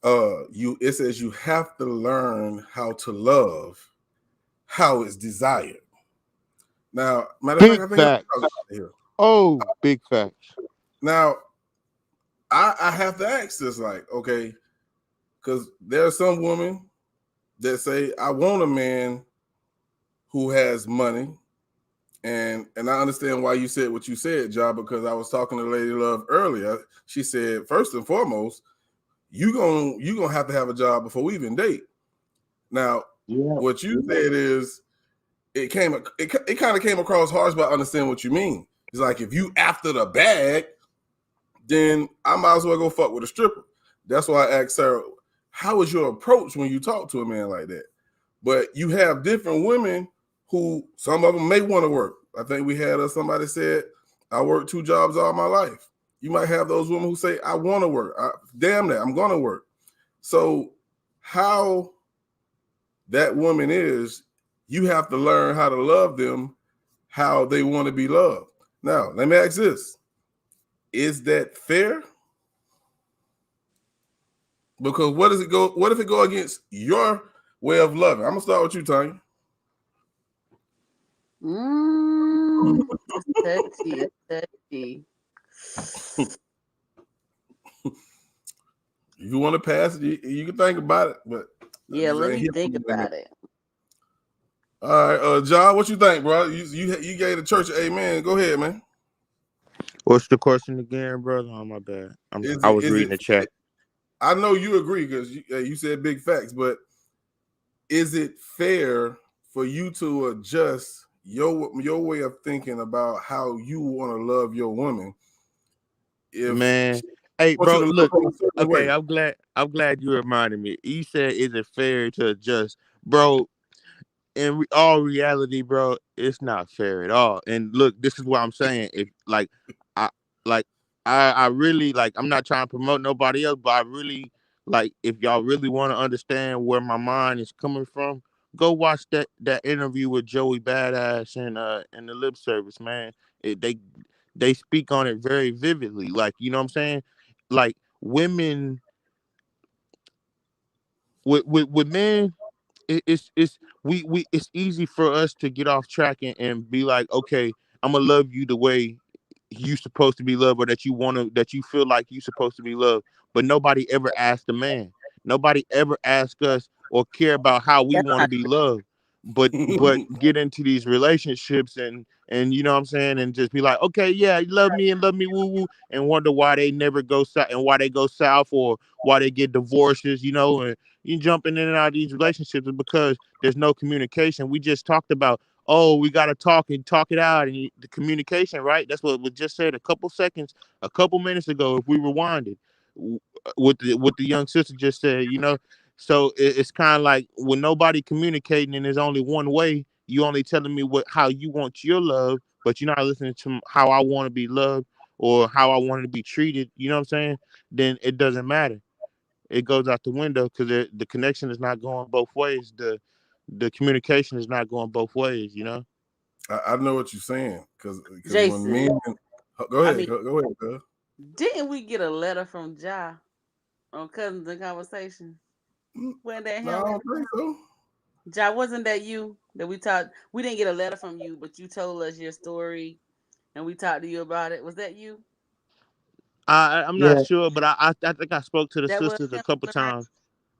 It says you have to learn how to love how it's desired. Now, matter of fact, I think here. Oh, big facts. Now, I have to ask this, okay, because there are some women that say, I want a man who has money. And I understand why you said what you said, Ja, because I was talking to Lady Love earlier. She said, first and foremost, you gonna have to have a job before we even date. Now, what you said is it kind of came across harsh, but I understand what you mean. It's like if you after the bag, then I might as well go fuck with a stripper. That's why I asked Sarah, how is your approach when you talk to a man like that? But you have different women who, some of them may want to work. I think we had somebody said, I worked 2 jobs all my life. You might have those women who say, I want to work. Damn that, I'm going to work. So how that woman is, you have to learn how to love them, how they want to be loved. Now, let me ask this. Is that fair? Because what does it go? What if it go against your way of loving? I'm gonna start with you, Tanya. It's touchy. If you want to pass it, you can think about it. But yeah, let me think about it. All right, John, what you think, bro? You gave the church an amen. Go ahead, man. What's the question again, brother? Oh, my bad. I was reading the chat. I know you agree because you said big facts, but is it fair for you to adjust your way of thinking about how you want to love your woman? Man, hey, bro, look. Okay, I'm glad you reminded me. You said, "Is it fair to adjust, bro?" In all reality, bro, it's not fair at all. And look, this is what I'm saying. If I I really I'm not trying to promote nobody else, but I really if y'all really want to understand where my mind is coming from, go watch that interview with Joey Badass and the Lip Service, man. They speak on it very vividly. You know what I'm saying? Women with men, it's it's easy for us to get off track and be like, okay, I'm gonna love you the way you supposed to be loved, or that you feel like you supposed to be loved. But nobody ever asked a man. Nobody ever asked us or care about how we want to be loved. But get into these relationships and you know what I'm saying, and just be like, okay, yeah, you love me and love me, woo woo, and wonder why they never go south and why they go south or why they get divorces, you know, and you jumping in and out of these relationships is because there's no communication. We just talked about, oh, we got to talk it out, and the communication, right? That's what was just said a couple minutes ago. If we rewinded, what the young sister just said, you know. So it's kind of like when nobody communicating and there's only one way. You only telling me how you want your love, but you're not listening to how I want to be loved or how I want to be treated. You know what I'm saying? Then it doesn't matter. It goes out the window because the connection is not going both ways. The communication is not going both ways. You know. I know what you're saying because Jason, when men, go ahead, go ahead, girl. Didn't we get a letter from Ja on Cousins in Conversation? Wasn't that him? No, I don't think so. Ja, wasn't that you that we talked? We didn't get a letter from you, but you told us your story, and we talked to you about it. Was that you? I'm not sure, but I think I spoke to the sisters a couple times.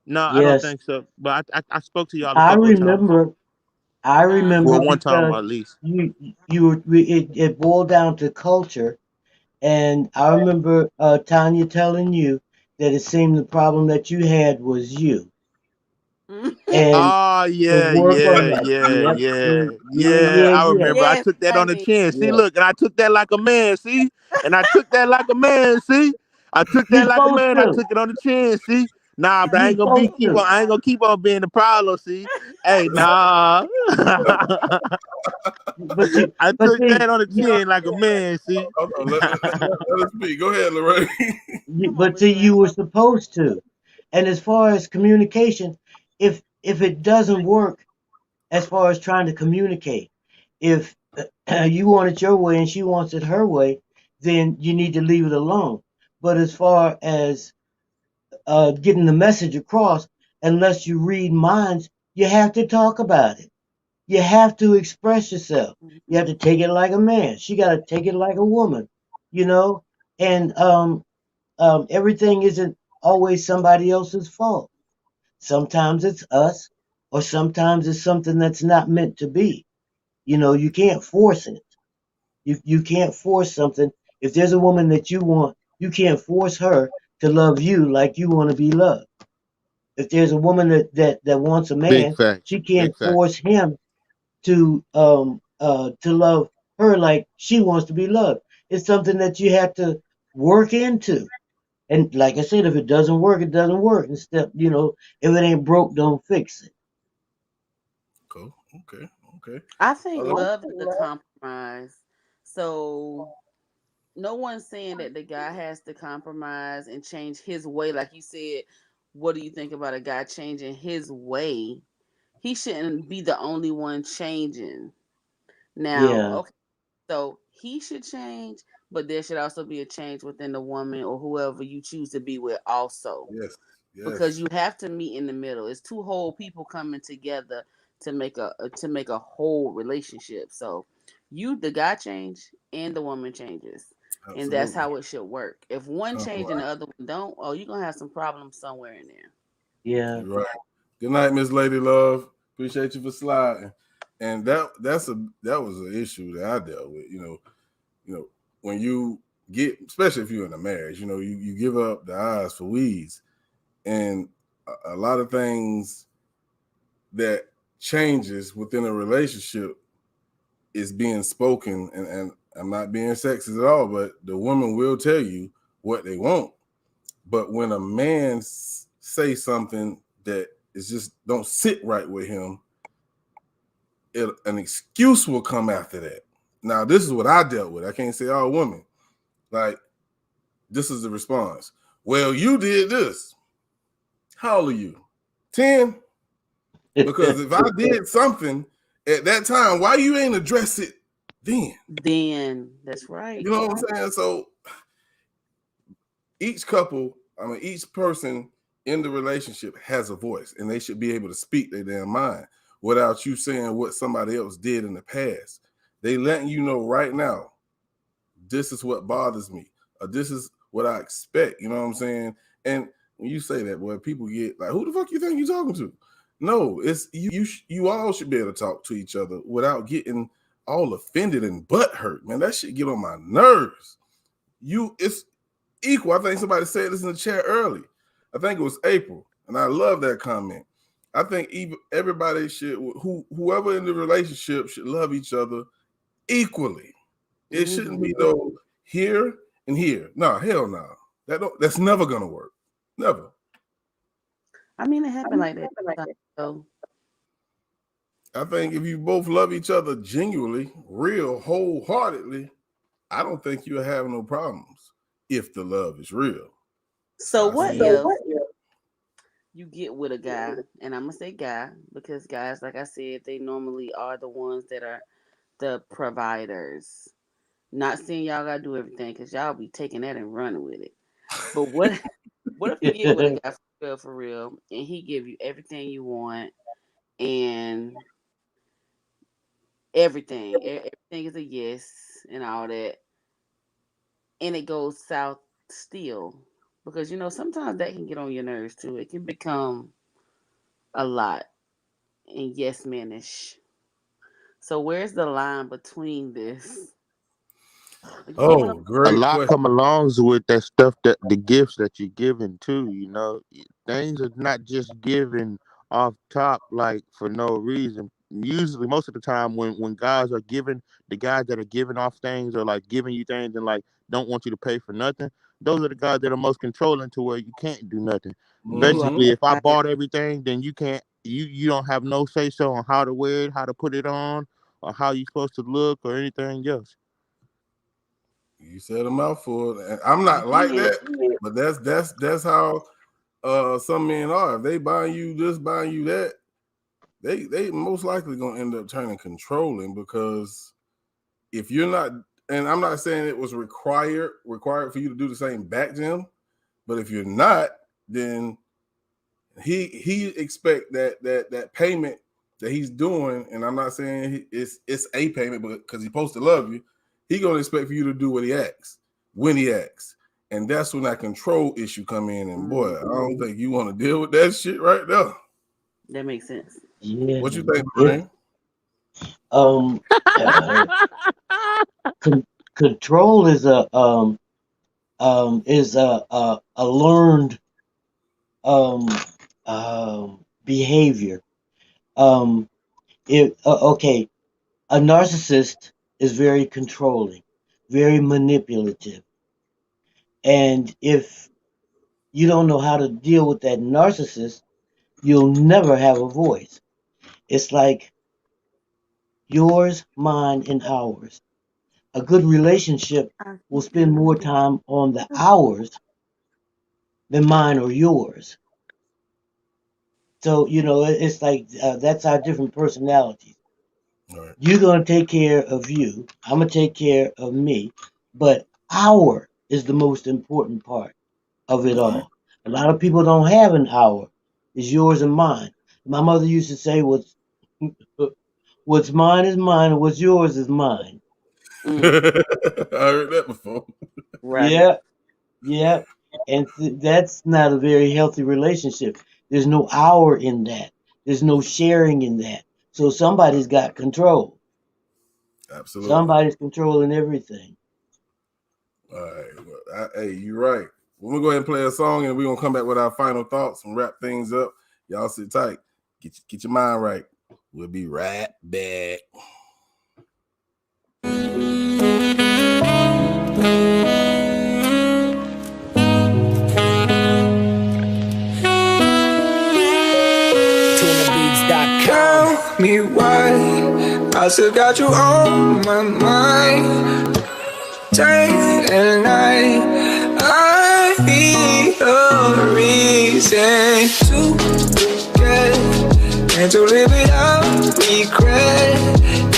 No, I don't think so. But I spoke to y'all a couple of times. I remember Well, one time because at least. it boiled down to culture, and I remember Tanya telling you that it seemed the problem that you had was you. And yeah. I remember. I took that on the chin. See, look, and I took that like a man. See, and I took that like a man. See, I took that like a man. I took it on the chin. See. Nah, but I ain't gonna keep on being the problem. See, hey, nah. I took that on the chin like a man. See, let us speak. Go ahead, Lorraine. But see, you were supposed to. And as far as communication, if it doesn't work, as far as trying to communicate, if you want it your way and she wants it her way, then you need to leave it alone. But as far as getting the message across, unless you read minds, you have to talk about it. You have to express yourself. You have to take it like a man. She got to take it like a woman, you know? And everything isn't always somebody else's fault. Sometimes it's us, or sometimes it's something that's not meant to be. You know, you can't force it. You can't force something. If there's a woman that you want, you can't force her to love you like you want to be loved. If there's a woman that wants a man, she can't force him to love her like she wants to be loved. It's something that you have to work into. And like I said, if it doesn't work, it doesn't work. Instead, you know, if it ain't broke, don't fix it. Cool. Okay. I think love is a compromise. So no one's saying that the guy has to compromise and change his way. Like you said, what do you think about a guy changing his way? He shouldn't be the only one changing. Now, okay, so he should change, but there should also be a change within the woman or whoever you choose to be with also. because you have to meet in the middle. It's two whole people coming together to make a whole relationship. So the guy change and the woman changes. Absolutely. And that's how it should work. If one change and the other one don't, you're gonna have some problems somewhere in there. Yeah. You're right. Good night, Miss Lady Love. Appreciate you for sliding. And that was an issue that I dealt with. You know, when you get, especially if you're in a marriage, you give up the eyes for weeds, and a lot of things that changes within a relationship is being spoken, and I'm not being sexist at all, but the woman will tell you what they want. But when a man say something that is just don't sit right with him, an excuse will come after that. Now, this is what I dealt with. I can't say all women. Like, this is the response. Well, you did this. How old are you? 10? Because if I did something at that time, why you ain't address it then? Then, that's right. You know what I'm saying? So each person in the relationship has a voice, and they should be able to speak their damn mind without you saying what somebody else did in the past. They letting you know right now, this is what bothers me, or this is what I expect. You know what I'm saying? And when you say that, boy, people get like, who the fuck you think you're talking to? No, it's you all should be able to talk to each other without getting all offended and butt hurt, man. That shit get on my nerves. It's equal. I think somebody said this in the chat early. I think it was April, and I love that comment. I think everybody should, whoever in the relationship should love each other equally. It shouldn't be no here and here. No, hell no. That's never gonna work. Never. I mean, it happened like that. So I think if you both love each other genuinely, real, wholeheartedly, I don't think you'll have no problems if the love is real. So what if you get with a guy, and I'm gonna say guy because guys, like I said, they normally are the ones that are the providers. Not saying y'all gotta do everything, because y'all be taking that and running with it. But what if you get with a guy for real, and he give you everything you want, and everything is a yes and all that, and it goes south still? Because sometimes that can get on your nerves too. It can become a lot and yes manish. So where's the line between this? Oh, great. A lot come along with that stuff, that the gifts that you're giving too. Things are not just given off top like for no reason. Usually, most of the time, when guys are giving, the guys that are giving off things or like giving you things and like don't want you to pay for nothing, those are the guys that are most controlling to where you can't do nothing. Basically, if I bought everything, then you can't. You don't have no say so on how to wear it, how to put it on, or how you're supposed to look, or anything else. You said a mouthful. And I'm not like that, but that's how some men are. If they buying you this, buying you that, they most likely gonna end up turning controlling, because if you're not, and I'm not saying it was required for you to do the same back to him, but if you're not, then he expect that payment that he's doing, and I'm not saying it's a payment, but because he's supposed to love you, he gonna expect for you to do what he asks when he asks, and that's when that control issue come in. And boy, I don't think you want to deal with that shit right there. That makes sense. Yeah. What you think, Brian? Control is a learned behavior. A narcissist is very controlling, very manipulative, and if you don't know how to deal with that narcissist, you'll never have a voice. It's like yours, mine, and ours. A good relationship will spend more time on the ours than mine or yours. So, it's like that's our different personalities. Right. You're going to take care of you. I'm going to take care of me. But our is the most important part of it all. A lot of people don't have an hour. It's yours and mine. My mother used to say, "What's mine is mine, and what's yours is mine." I heard that before. Right. Yeah, yeah, and that's not a very healthy relationship. There's no hour in that. There's no sharing in that. So somebody's got control. Absolutely. Somebody's controlling everything. All right. Well, hey, you're right. We're going to go ahead and play a song, and we're going to come back with our final thoughts and wrap things up. Y'all sit tight. Get your mind right. We'll be right back. Tell me why I still got you on my mind day and night. I need a reason to forget and to live without regret.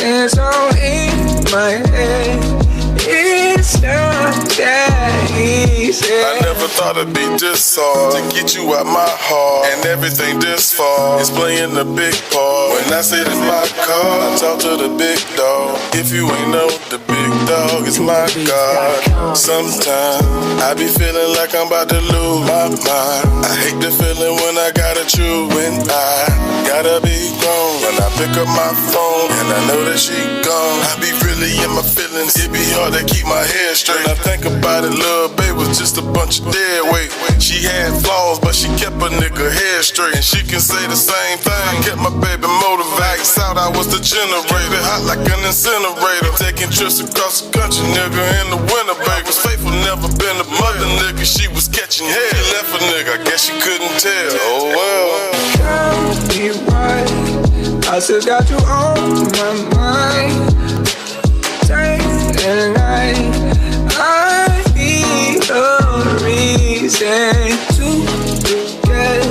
It's all in my head. It's not that easy. I never thought it'd be this hard to get you out my heart, and everything this far is playing a big part. When I sit in my car, I talk to the big dog. If you ain't know, the big dog is my God. Sometimes I be feeling like I'm about to lose my mind. I hate the feeling when I gotta choose. When I gotta be grown. When I pick up my phone and I know that she gone, I be really in my feelings. It be hard to keep my head straight. When I think about it, little babe was just a bunch of dead weight. She had flaws, but she kept a nigga head straight. And she can say the same thing. Kept my baby motivated. Out, I was the generator, hot like an incinerator. Taking trips across the country, nigga, in the winter, baby. Was faithful, never been a mother, nigga. She was catching hell. She left a nigga, I guess she couldn't tell. Oh well. Tell me why I still got you on my mind day and night. I need a reason to forget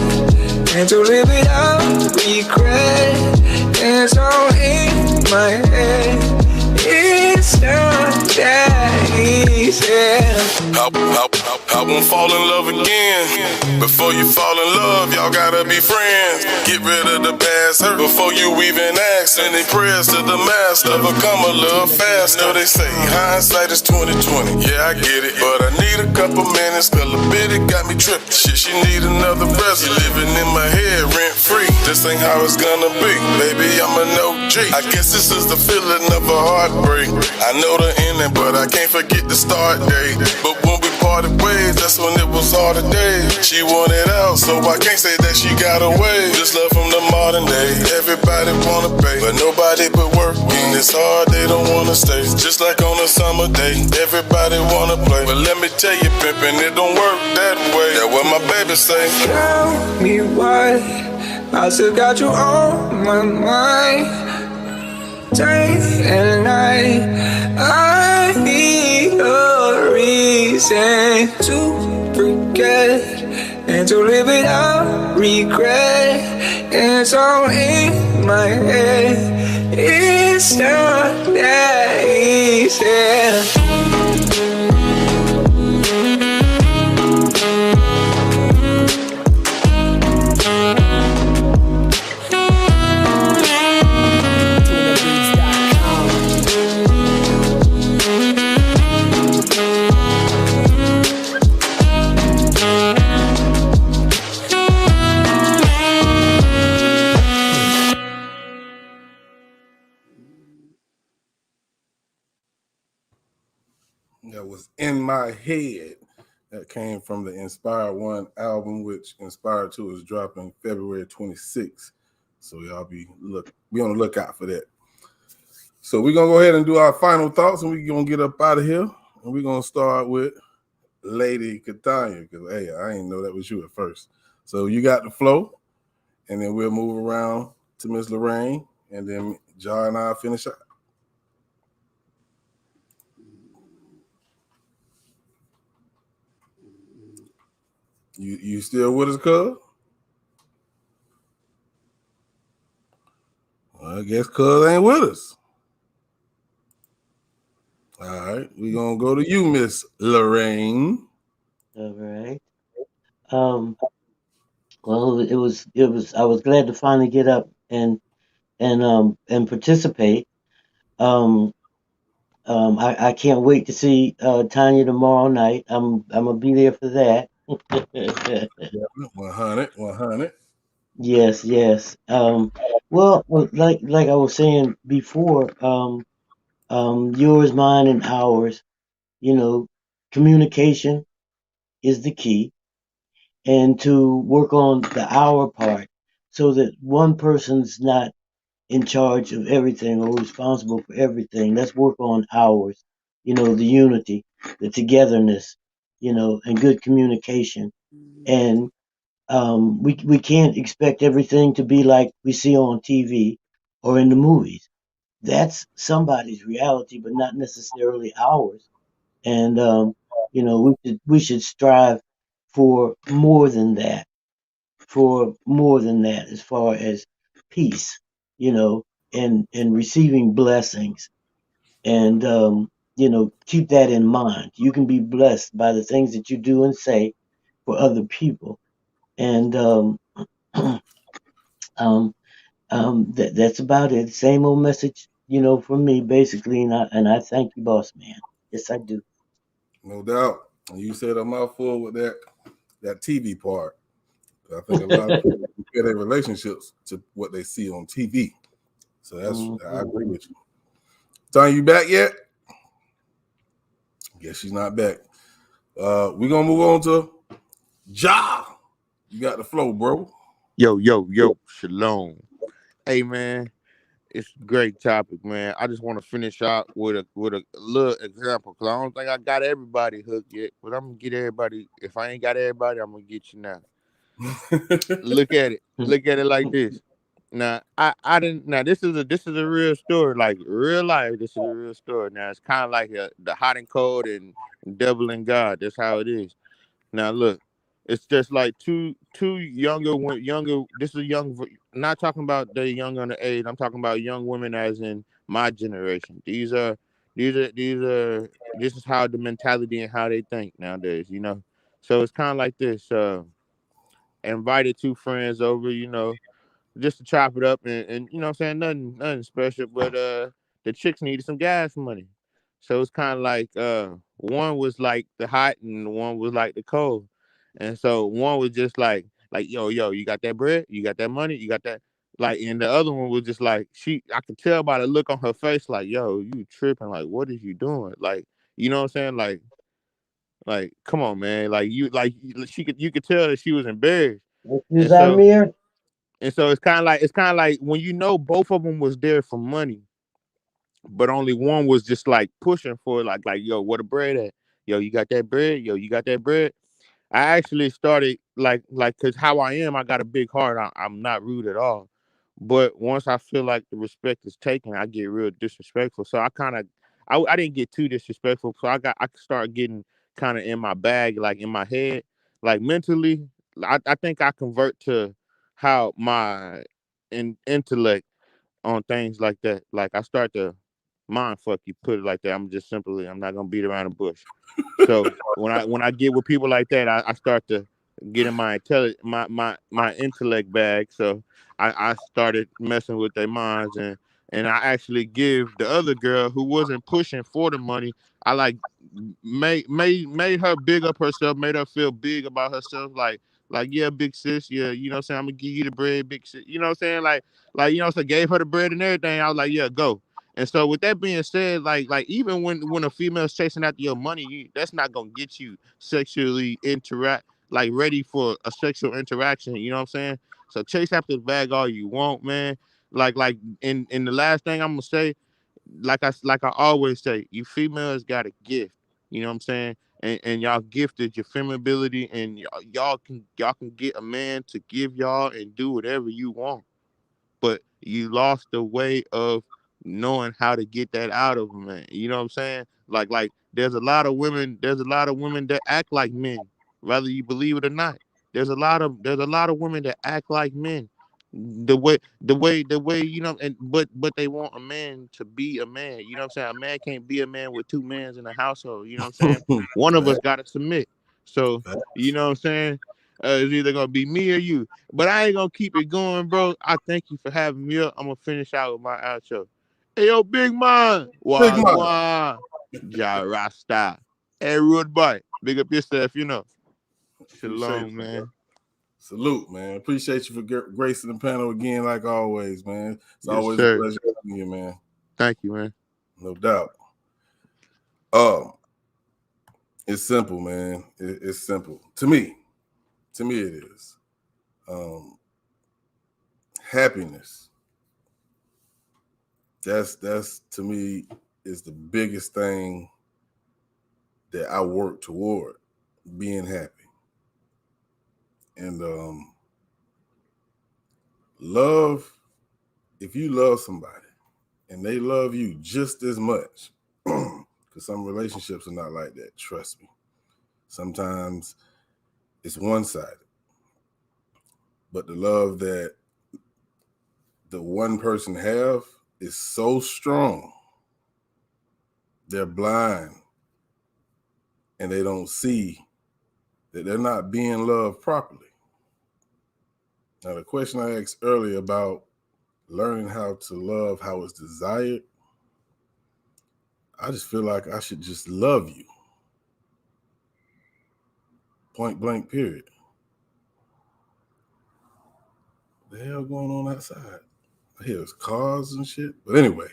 and to live without regret. It's all in my head. It's not that easy. I won't fall in love again. Before you fall in love, y'all gotta be friends. Get rid of the past hurt before you even ask. Sending prayers to the master, become a little faster. Know they say hindsight is 20/20. Yeah, I get it, but I need a couple minutes. Cause a bit it got me tripping. Shit, she need another resident living in my head rent free. This ain't how it's gonna be, baby. I'm an OG. I guess this is the feeling of a heartbreak. I know the ending, but I can't forget the start date. But when we parted ways, that's when it was hard today. She wanted out, so I can't say that she got away. Just love from the modern day. Everybody wanna pay, but nobody put work in. It's hard, they don't wanna stay. Just like on a summer day, everybody wanna play. But let me tell you, pimpin', it don't work that way. That's what my baby say. Tell me why I still got you on my mind day and night. I need a reason to forget and to live without regret. It's all in my head. It's not that easy. That was In My Head. That came from the Inspire 1 album, which Inspire 2 is dropping February 26th. So y'all be on the lookout for that. So we're gonna go ahead and do our final thoughts, and we're gonna get up out of here. And we're gonna start with Lady Catania, because hey, I didn't know that was you at first. So you got the flow, and then we'll move around to Miss Lorraine, and then Jar and I'll finish up. You still with us, cuz? Well, I guess cuz ain't with us. All right, we're gonna go to you, Miss Lorraine. All right. Well, it was. I was glad to finally get up and participate. Um, I can't wait to see Tanya tomorrow night. I'm gonna be there for that. 100. Yes, yes. Well, like I was saying before, yours, mine, and ours. You know, communication is the key, and to work on the our part, so that one person's not in charge of everything or responsible for everything. Let's work on ours. You know, the unity, the togetherness. You know, and good communication. And we can't expect everything to be like we see on TV or in the movies. That's somebody's reality, but not necessarily ours. And you know, we should strive for more than that, as far as peace, you know, and receiving blessings, and you know, keep that in mind. You can be blessed by the things that you do and say for other people, and um, that's about it. Same old message, you know, from me basically, and I thank you, boss man. Yes, I do. No doubt. And you said a mouthful with that TV part. I think a lot of people compare their relationships to what they see on TV. So I agree with you. Tanya, you back yet? Guess she's not back. We're gonna move on to Ja. You got the flow, bro. Yo, shalom. Hey man, it's a great topic, man. I just want to finish out with a little example, because I don't think I got everybody hooked yet, but I'm gonna get everybody. If I ain't got everybody, I'm gonna get you now. Look at it like this. Now I didn't. Now this is a real story, like real life. This is a real story. Now it's kind of like the hot and cold and devil and God. That's how it is. Now look, it's just like two younger. This is not talking about the young under age. I'm talking about young women, as in my generation. This is how the mentality and how they think nowadays. You know, so it's kind of like this. Invited two friends over. You know, just to chop it up, and you know what I'm saying, nothing special, but the chicks needed some gas money. So it's kind of like one was like the hot and one was like the cold. And so one was just like yo, you got that bread? You got that money? You got that? Like, and the other one was just like, I could tell by the look on her face, like, yo, you tripping, like, what is you doing? Like, you know what I'm saying? Like, come on, man. Like you could tell that she was embarrassed. And so it's kind of like when you know both of them was there for money, but only one was just like pushing for it, like yo, where the bread at? Yo, you got that bread? Yo, you got that bread? I actually started because how I am, I got a big heart. I'm not rude at all, but once I feel like the respect is taken, I get real disrespectful. So I didn't get too disrespectful. So I could start getting kind of in my bag, like in my head, like mentally. I think I convert to how my intellect on things like that. Like I start to mind fuck you, put it like that. I'm not gonna beat around the bush. So when I get with people like that, I start to get in my intellect bag. So I started messing with their minds, and I actually give the other girl who wasn't pushing for the money. I like made her big up herself, made her feel big about herself, like yeah, big sis, yeah, you know what I'm saying, I'm gonna give you the bread, big sis, you know what I'm saying, like you know, so gave her the bread and everything. I was like, yeah, go. And so with that being said, like even when a female's chasing after your money, that's not gonna get you sexually ready for a sexual interaction. You know what I'm saying? So chase after the bag all you want, man. Like in the last thing I'm gonna say, like I always say, you females got a gift. You know what I'm saying? And y'all gifted your femininity, and y'all can get a man to give y'all and do whatever you want, but you lost the way of knowing how to get that out of them, man. You know what I'm saying? Like there's a lot of women that act like men, whether you believe it or not. There's a lot of women that act like men. The way, you know, and but they want a man to be a man. You know what I'm saying? A man can't be a man with two mans in the household. You know what I'm saying? One of us gotta submit. So, you know what I'm saying? It's either gonna be me or you. But I ain't gonna keep it going, bro. I thank you for having me up. I'm gonna finish out with my outro. Hey yo, Big Man. Big man. Wagwan. Ja Rasta. Hey, Rude Boy. Big up yourself, you know. Shalom, man. Salute, man. Appreciate you for gracing the panel again, like always, man. It's Yes, always sir. a pleasure having you, man. Thank you, man. No doubt. It's simple, man. It's simple. To me it is. Happiness. That's to me is the biggest thing that I work toward, being happy. And love, if you love somebody and they love you just as much, because some relationships are not like that, trust me. Sometimes it's one-sided. But the love that the one person have is so strong, they're blind and they don't see that they're not being loved properly. Now, the question I asked earlier about learning how to love how it's desired, I just feel like I should just love you. Point blank, period. What the hell going on outside? I hear there's cars and shit. But anyway,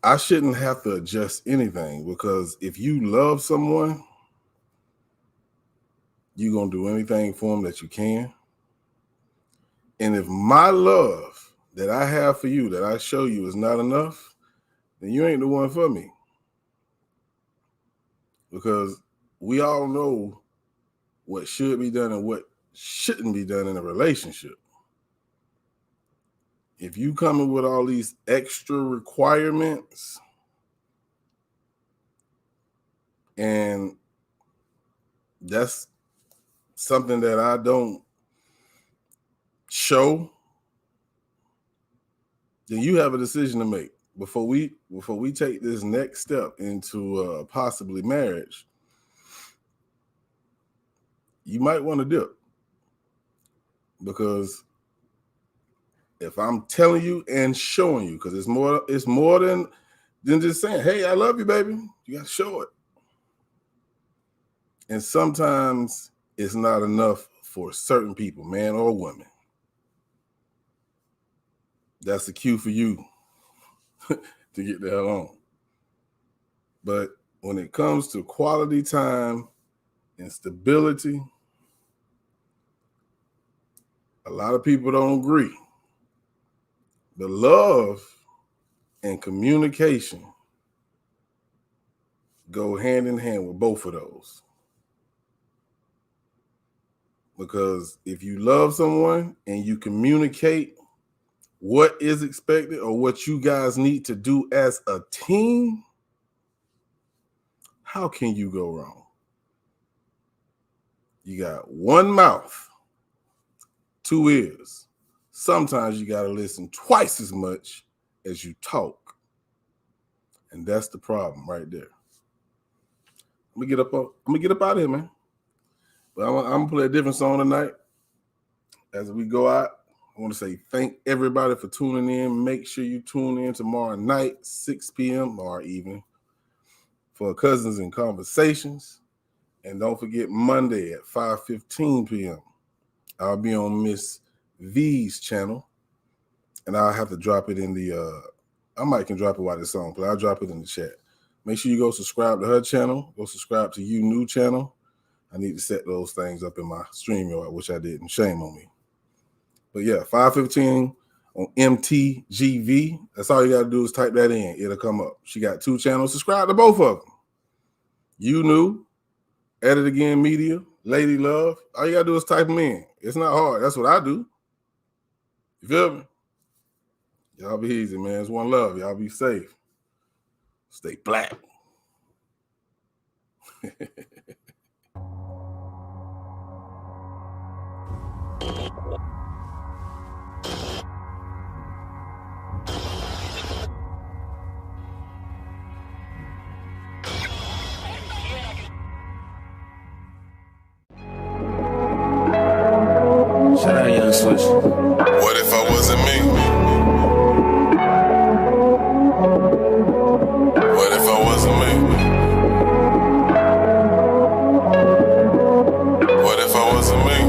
I shouldn't have to adjust anything, because if you love someone, you're going to do anything for them that you can. And if my love that I have for you, that I show you, is not enough, then you ain't the one for me. Because we all know what should be done and what shouldn't be done in a relationship. If you coming with all these extra requirements, and that's something that I don't show, then you have a decision to make before we take this next step into possibly marriage. You might want to dip, because if I'm telling you and showing you, because it's more than just saying, hey, I love you, baby. You got to show it. And sometimes it's not enough for certain people, man or woman. That's the cue for you to get the hell on. But when it comes to quality time and stability, a lot of people don't agree. But love and communication go hand in hand with both of those. Because if you love someone and you communicate what is expected or what you guys need to do as a team, how can you go wrong? You got one mouth, two ears. Sometimes you got to listen twice as much as you talk. And that's the problem right there. I'm gonna get up out of here, man. But I'm gonna play a different song tonight. As we go out, I want to say thank everybody for tuning in. Make sure you tune in tomorrow night, 6 p.m. or evening, for Cousins and Conversations. And don't forget Monday at 5:15 p.m. I'll be on Miss V's channel, and I'll have to drop it in the I might can drop it while this song, but I'll drop it in the chat. Make sure you go subscribe to her channel. Go subscribe to You New channel. I need to set those things up in my StreamYard, which I didn't. Shame on me. But yeah, 5:15 on MTGV. That's all you got to do is type that in. It'll come up. She got 2 channels. Subscribe to both of them. You New, Edit Again Media, Lady Love. All you got to do is type them in. It's not hard. That's what I do. You feel me? Y'all be easy, man. It's one love. Y'all be safe. Stay black. switch. What if I wasn't me? What if I wasn't me? What if I wasn't me?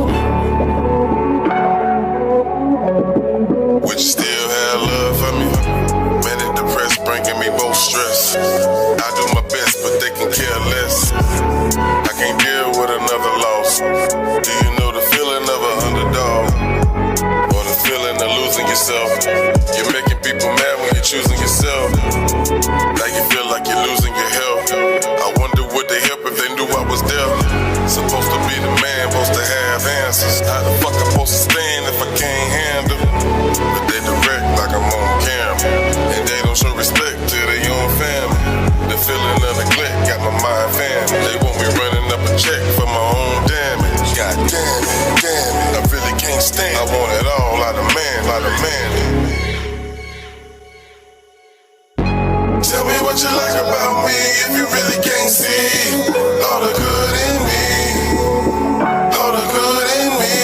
Would you still have love for me? Manic depressed, bringing me more stress. I do my best, but they can care less. I can't deal with another loss. Do you know the feeling of an underdog? Or the feeling of losing yourself? You're making people mad when you're choosing yourself. Now you feel like you're losing your health. I wonder would they help if they knew I was there? Supposed to be the man, supposed to have answers. How the fuck I'm supposed to stand if I can't handle? But they direct like I'm on camera, and they don't show respect to their own family. The feeling of neglect got my mind vanished. They want me running up a check for my own damage. God damn it, I really can't stand. I want it all out of man, out of man. Tell me what you like about me if you really can't see all the good in me, all the good in me.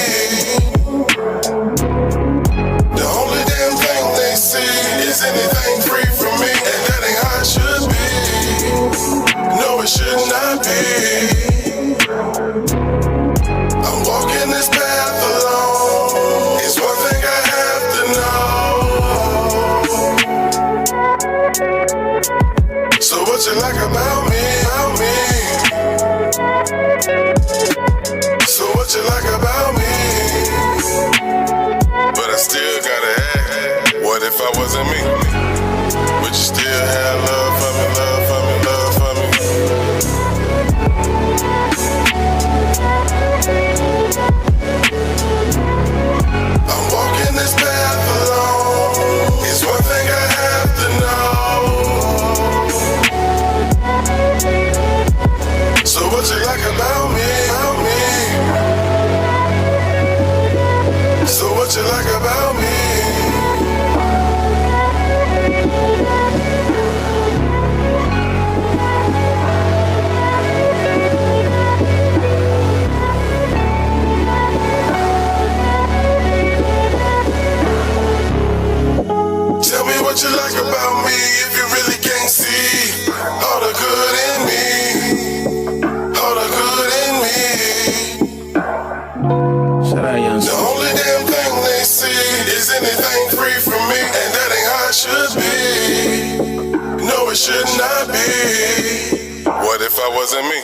The only damn thing they see is anything free from me, and that ain't how it should be. No, it should not be. I'm walking this path alone. It's one thing I have to know. So what you like about me, about me? So what you like about me? But I still gotta ask, what if I wasn't me? Would you still have love for me, love for me, love for me? I'm walking this path alone. It's one thing I have to know. So what you like about me, about me? So what you like about me? Tell me what you like about me if you really can't see all the good in me, all the good in me. The only damn thing they see is anything free from me, and that ain't how it should be. No, it should not be. What if I wasn't me?